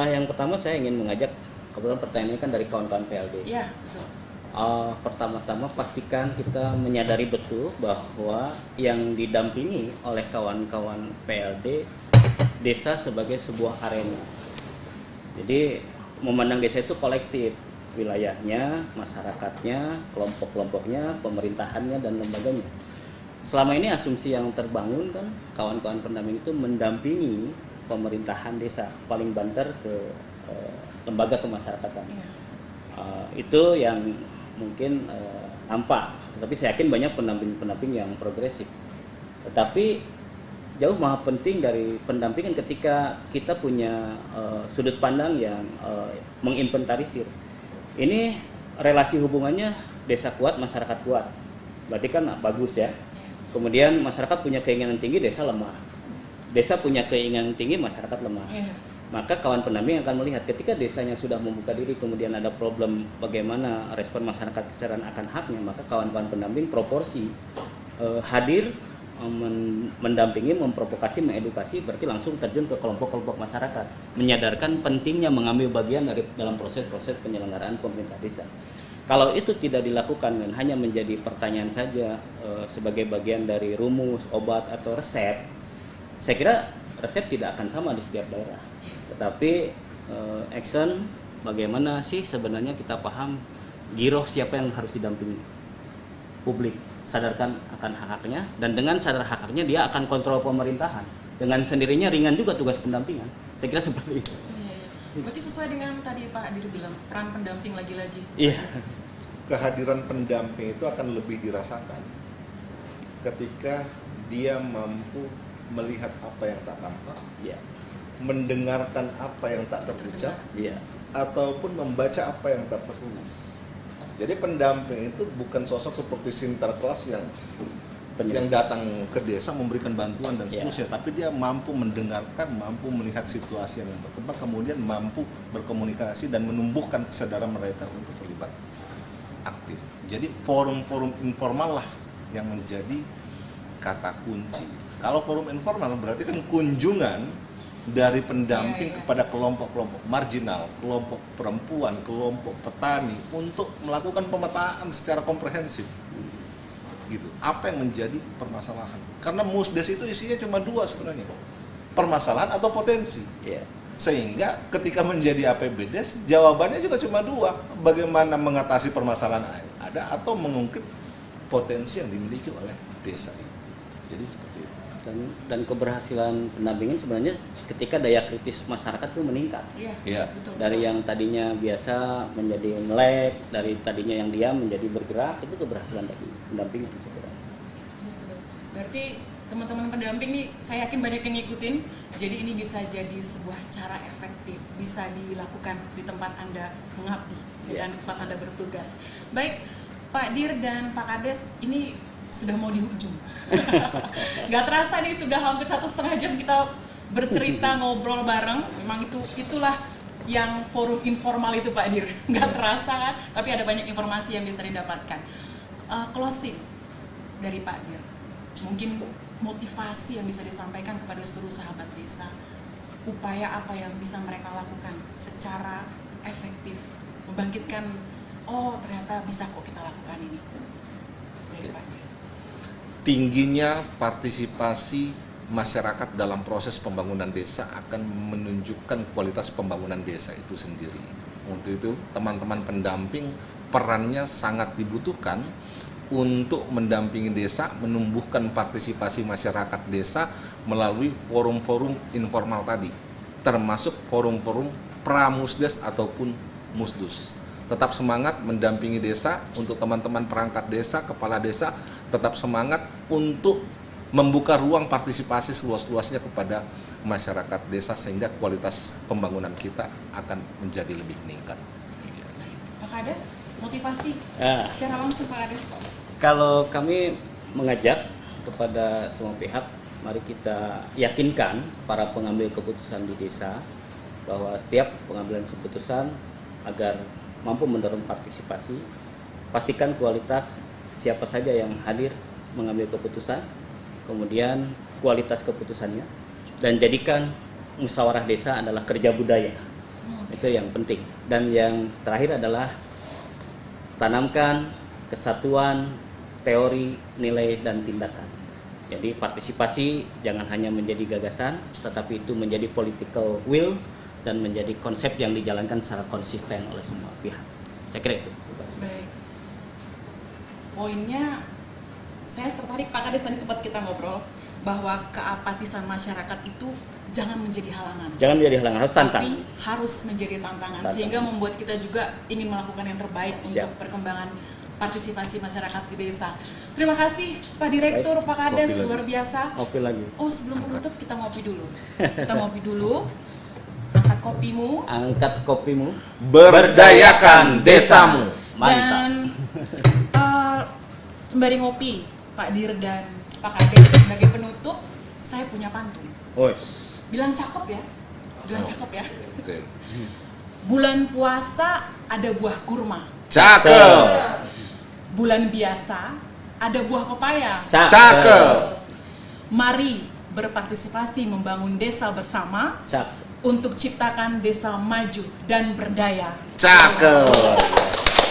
Yang pertama saya ingin mengajak, kebetulan pertanyaan ini kan dari kawan-kawan PLD. Iya, betul. Pertama-tama pastikan kita menyadari betul bahwa yang didampingi oleh kawan-kawan PLD desa sebagai sebuah arena. Jadi memandang desa itu kolektif, wilayahnya, masyarakatnya, kelompok-kelompoknya, pemerintahannya, dan lembaganya. Selama ini asumsi yang terbangun kan kawan-kawan pendamping itu mendampingi pemerintahan desa, paling banter ke lembaga kemasyarakatan. Itu yang mungkin nampak, tetapi saya yakin banyak pendamping-pendamping yang progresif. Tetapi jauh maha penting dari pendampingan ketika kita punya sudut pandang yang menginventarisir. Ini relasi hubungannya desa kuat, masyarakat kuat. Berarti kan bagus ya. Kemudian masyarakat punya keinginan tinggi, desa lemah. Desa punya keinginan tinggi, masyarakat lemah. Maka kawan pendamping akan melihat ketika desanya sudah membuka diri, kemudian ada problem bagaimana respon masyarakat kesadaran akan haknya, maka kawan-kawan pendamping proporsi hadir, mendampingi, memprovokasi, mengedukasi, berarti langsung terjun ke kelompok-kelompok masyarakat, menyadarkan pentingnya mengambil bagian dalam proses-proses penyelenggaraan pemerintah desa. Kalau itu tidak dilakukan dan hanya menjadi pertanyaan saja sebagai bagian dari rumus, obat, atau resep, saya kira resep tidak akan sama di setiap daerah. Tetapi action, bagaimana sih sebenarnya kita paham giroh siapa yang harus didampingi. Publik sadarkan akan hak-haknya, dan dengan sadar hak-haknya dia akan kontrol pemerintahan. Dengan sendirinya ringan juga tugas pendampingan. Saya kira seperti itu. Berarti sesuai dengan tadi Pak Adir bilang, peran pendamping lagi-lagi. Iya. Kehadiran pendamping itu akan lebih dirasakan ketika dia mampu melihat apa yang tak tampak, Iya. mendengarkan apa yang tak terucap, Iya. ataupun membaca apa yang tak tertulis. Jadi pendamping itu bukan sosok seperti Sinterklas yang datang ke desa memberikan bantuan dan seterusnya, tapi dia mampu mendengarkan, mampu melihat situasi yang berkembang, kemudian mampu berkomunikasi dan menumbuhkan kesadaran mereka untuk terlibat aktif. Jadi forum-forum informal lah yang menjadi kata kunci. Kalau forum informal berarti kan kunjungan dari pendamping kepada kelompok-kelompok marginal, kelompok perempuan, kelompok petani untuk melakukan pemetaan secara komprehensif. Gitu. Apa yang menjadi permasalahan? Karena musdes itu isinya cuma dua sebenarnya, permasalahan atau potensi. Sehingga ketika menjadi APBDes, jawabannya juga cuma dua, bagaimana mengatasi permasalahan yang ada atau mengungkit potensi yang dimiliki oleh desa ini. Jadi seperti itu. Dan keberhasilan pendampingan sebenarnya ketika daya kritis masyarakat itu meningkat. Iya. Betul. Dari yang tadinya biasa menjadi melek, dari tadinya yang diam menjadi bergerak, itu keberhasilan dari pendampingan. Iya, betul. Berarti teman-teman pendamping nih, saya yakin banyak yang ngikutin. Jadi ini bisa jadi sebuah cara efektif, bisa dilakukan di tempat Anda mengabdi dan tempat Anda bertugas. Baik, Pak Dir dan Pak Kades, ini sudah mau di ujung. Nggak terasa nih, sudah hampir 1,5 jam kita bercerita, ngobrol bareng. Memang itulah yang forum informal itu, Pak Dir. Nggak terasa kan, tapi ada banyak informasi yang bisa didapatkan. Closing dari Pak Dir, mungkin motivasi yang bisa disampaikan kepada seluruh sahabat desa, upaya apa yang bisa mereka lakukan secara efektif, membangkitkan, oh ternyata bisa kok kita lakukan ini. Dari Pak Dir. Tingginya partisipasi masyarakat dalam proses pembangunan desa akan menunjukkan kualitas pembangunan desa itu sendiri. Untuk itu, teman-teman pendamping perannya sangat dibutuhkan untuk mendampingi desa, menumbuhkan partisipasi masyarakat desa melalui forum-forum informal tadi, termasuk forum-forum pramusdes ataupun musdus. Tetap semangat mendampingi desa. Untuk teman-teman perangkat desa, kepala desa, tetap semangat untuk membuka ruang partisipasi seluas-luasnya kepada masyarakat desa sehingga kualitas pembangunan kita akan menjadi lebih meningkat. Pak Kades, motivasi secara langsung Pak Kades. Kalau kami mengajak kepada semua pihak, mari kita yakinkan para pengambil keputusan di desa bahwa setiap pengambilan keputusan agar mampu mendorong partisipasi, pastikan kualitas siapa saja yang hadir mengambil keputusan, kemudian kualitas keputusannya, dan jadikan musyawarah desa adalah kerja budaya. Itu yang penting. Dan yang terakhir adalah tanamkan kesatuan teori, nilai, dan tindakan. Jadi partisipasi jangan hanya menjadi gagasan, tetapi itu menjadi political will dan menjadi konsep yang dijalankan secara konsisten oleh semua pihak. Saya kira itu. Baik. Poinnya, saya tertarik Pak Kades, tadi sempat kita ngobrol bahwa keapatisan masyarakat itu jangan menjadi halangan. Jangan menjadi halangan, harus tantang. Tapi harus menjadi tantangan. Sehingga membuat kita juga ingin melakukan yang terbaik untuk perkembangan partisipasi masyarakat di desa. Terima kasih Pak Direktur, Baik. Pak Kades, luar biasa. Ngopi lagi. Oh, sebelum penutup kita ngopi dulu. Kita ngopi dulu. Angkat kopimu. Angkat kopimu. Berdayakan desamu. Mantap. Dan sembari ngopi, Pak Dir dan Pak Kades, sebagai penutup, saya punya pantun. Bilang cakep ya. Bilang cakep ya. Oke. Bulan puasa ada buah kurma. Cakep. Bulan biasa ada buah pepaya. Cakep. Mari berpartisipasi membangun desa bersama untuk ciptakan desa maju dan berdaya. Cakep.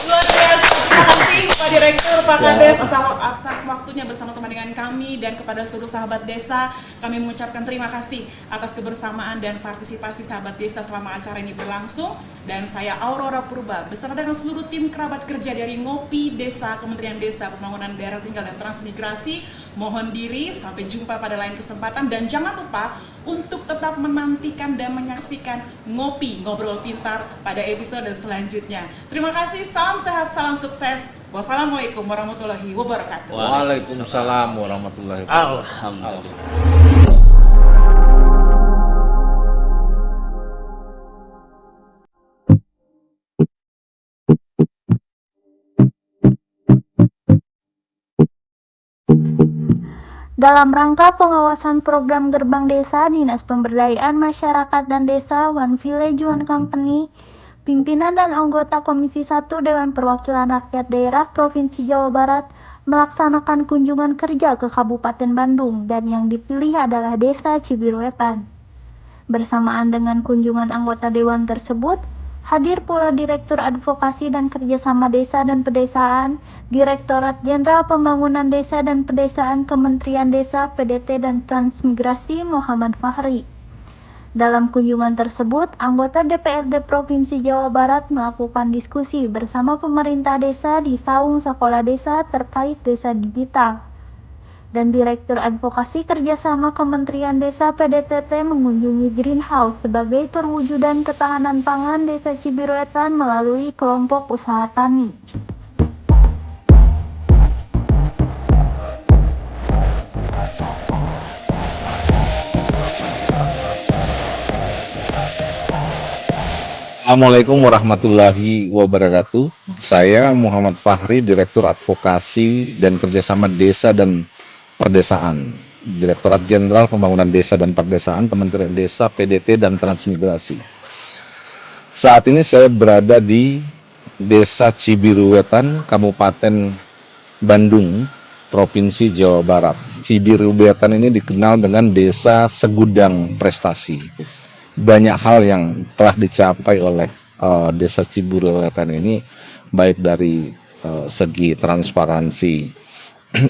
Luar biasa. Terima kasih Pak Direktur, Pak Kades atas waktunya bersama-sama dengan kami, dan kepada seluruh sahabat desa kami mengucapkan terima kasih atas kebersamaan dan partisipasi sahabat desa selama acara ini berlangsung. Dan saya Aurora Purba beserta dengan seluruh tim kerabat kerja dari Ngopi Desa, Kementerian Desa, Pembangunan Daerah Tinggal dan Transmigrasi mohon diri, sampai jumpa pada lain kesempatan, dan jangan lupa untuk tetap menantikan dan menyaksikan Ngopi Ngobrol Pintar pada episode selanjutnya. Terima kasih, salam sehat, salam sukses. Wassalamualaikum warahmatullahi wabarakatuh. Waalaikumsalam warahmatullahi wabarakatuh. Alhamdulillah. Dalam rangka pengawasan program Gerbang Desa Dinas Pemberdayaan Masyarakat dan Desa One Village One Company, pimpinan dan anggota Komisi 1 Dewan Perwakilan Rakyat Daerah Provinsi Jawa Barat melaksanakan kunjungan kerja ke Kabupaten Bandung, dan yang dipilih adalah Desa Cibiruetan. Bersamaan dengan kunjungan anggota Dewan tersebut, hadir pula Direktur Advokasi dan Kerjasama Desa dan Pedesaan, Direktorat Jenderal Pembangunan Desa dan Pedesaan Kementerian Desa, PDT dan Transmigrasi Muhammad Fahri. Dalam kunjungan tersebut, anggota DPRD Provinsi Jawa Barat melakukan diskusi bersama pemerintah desa di saung sekolah desa terkait desa digital. Dan Direktur Advokasi Kerjasama Kementerian Desa PDTT mengunjungi greenhouse sebagai perwujudan ketahanan pangan Desa Cibiruetan melalui kelompok usaha tani. Assalamualaikum warahmatullahi wabarakatuh. Saya Muhammad Fahri, Direktur Advokasi dan Kerjasama Desa dan Perdesaan, Direktorat Jenderal Pembangunan Desa dan Perdesaan, Kementerian Desa, PDT, dan Transmigrasi. Saat ini saya berada di Desa Cibiruwetan, Kabupaten Bandung, Provinsi Jawa Barat. Cibiruwetan ini dikenal dengan Desa Segudang Prestasi. Banyak hal yang telah dicapai oleh Desa Cibiruwetan ini, baik dari segi transparansi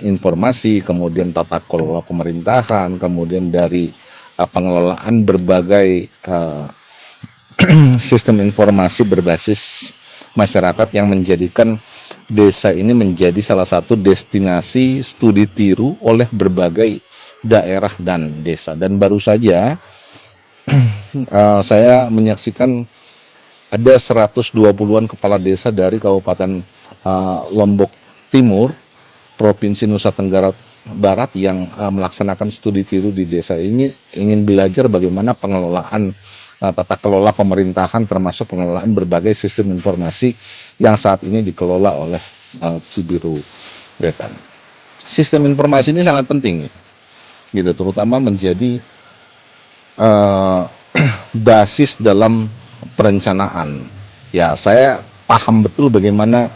informasi, kemudian tata kelola pemerintahan, kemudian dari pengelolaan berbagai sistem informasi berbasis masyarakat yang menjadikan desa ini menjadi salah satu destinasi studi tiru oleh berbagai daerah dan desa. Dan baru saja saya menyaksikan ada 120-an kepala desa dari Kabupaten Lombok Timur, Provinsi Nusa Tenggara Barat yang melaksanakan studi tiru di desa ini, ingin belajar bagaimana pengelolaan tata kelola pemerintahan, termasuk pengelolaan berbagai sistem informasi yang saat ini dikelola oleh Cibiruwetan. Sistem informasi ini sangat penting, gitu, terutama menjadi basis dalam perencanaan. Ya, saya paham betul bagaimana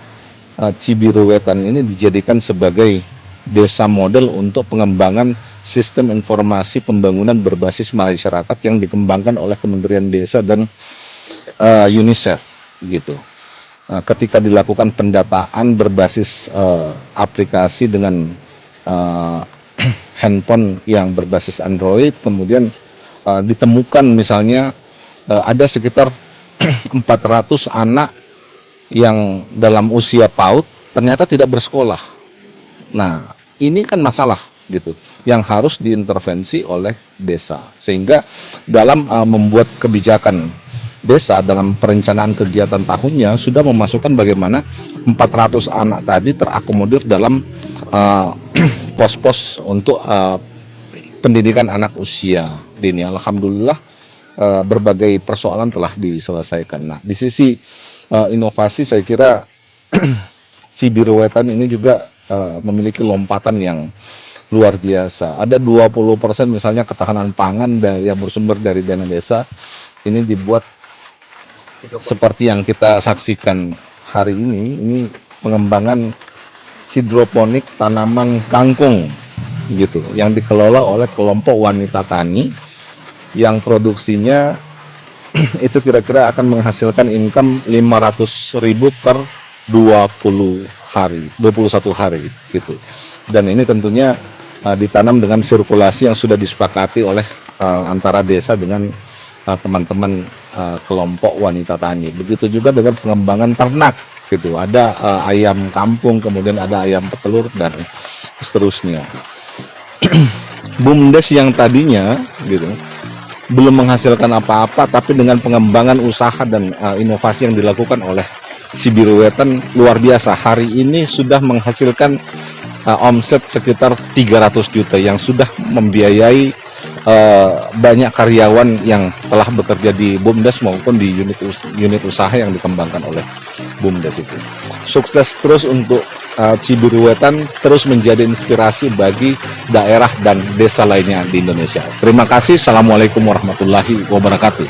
Cibiruwetan ini dijadikan sebagai desa model untuk pengembangan sistem informasi pembangunan berbasis masyarakat yang dikembangkan oleh Kementerian Desa dan UNICEF, gitu. Ketika dilakukan pendataan berbasis aplikasi dengan handphone yang berbasis Android, kemudian ditemukan misalnya ada sekitar 400 anak yang dalam usia PAUD ternyata tidak bersekolah. Nah, ini kan masalah, gitu, yang harus diintervensi oleh desa. Sehingga dalam membuat kebijakan desa dalam perencanaan kegiatan tahunnya sudah memasukkan bagaimana 400 anak tadi terakomodir dalam pos-pos untuk pendidikan anak usia dini. Alhamdulillah berbagai persoalan telah diselesaikan. Nah, di sisi inovasi saya kira Cibiruwetan ini juga memiliki lompatan yang luar biasa. Ada 20% misalnya ketahanan pangan yang bersumber dari dana desa ini dibuat seperti yang kita saksikan hari ini pengembangan hidroponik tanaman kangkung, gitu, yang dikelola oleh kelompok wanita tani yang produksinya itu kira-kira akan menghasilkan income 500.000 per 21 hari, gitu. Dan ini tentunya ditanam dengan sirkulasi yang sudah disepakati oleh antara desa dengan teman-teman kelompok wanita tani. Begitu juga dengan pengembangan ternak, gitu. Ada ayam kampung, kemudian ada ayam petelur dan seterusnya. BUMDes yang tadinya, gitu, belum menghasilkan apa-apa, tapi dengan pengembangan usaha dan inovasi yang dilakukan oleh Cibiruwetan luar biasa. Hari ini sudah menghasilkan omset sekitar 300 juta yang sudah membiayai banyak karyawan yang telah bekerja di BUMDes maupun di unit usaha yang dikembangkan oleh BUMDes itu. Sukses terus untuk Cibiruwetan, terus menjadi inspirasi bagi daerah dan desa lainnya di Indonesia. Terima kasih. Assalamualaikum warahmatullahi wabarakatuh.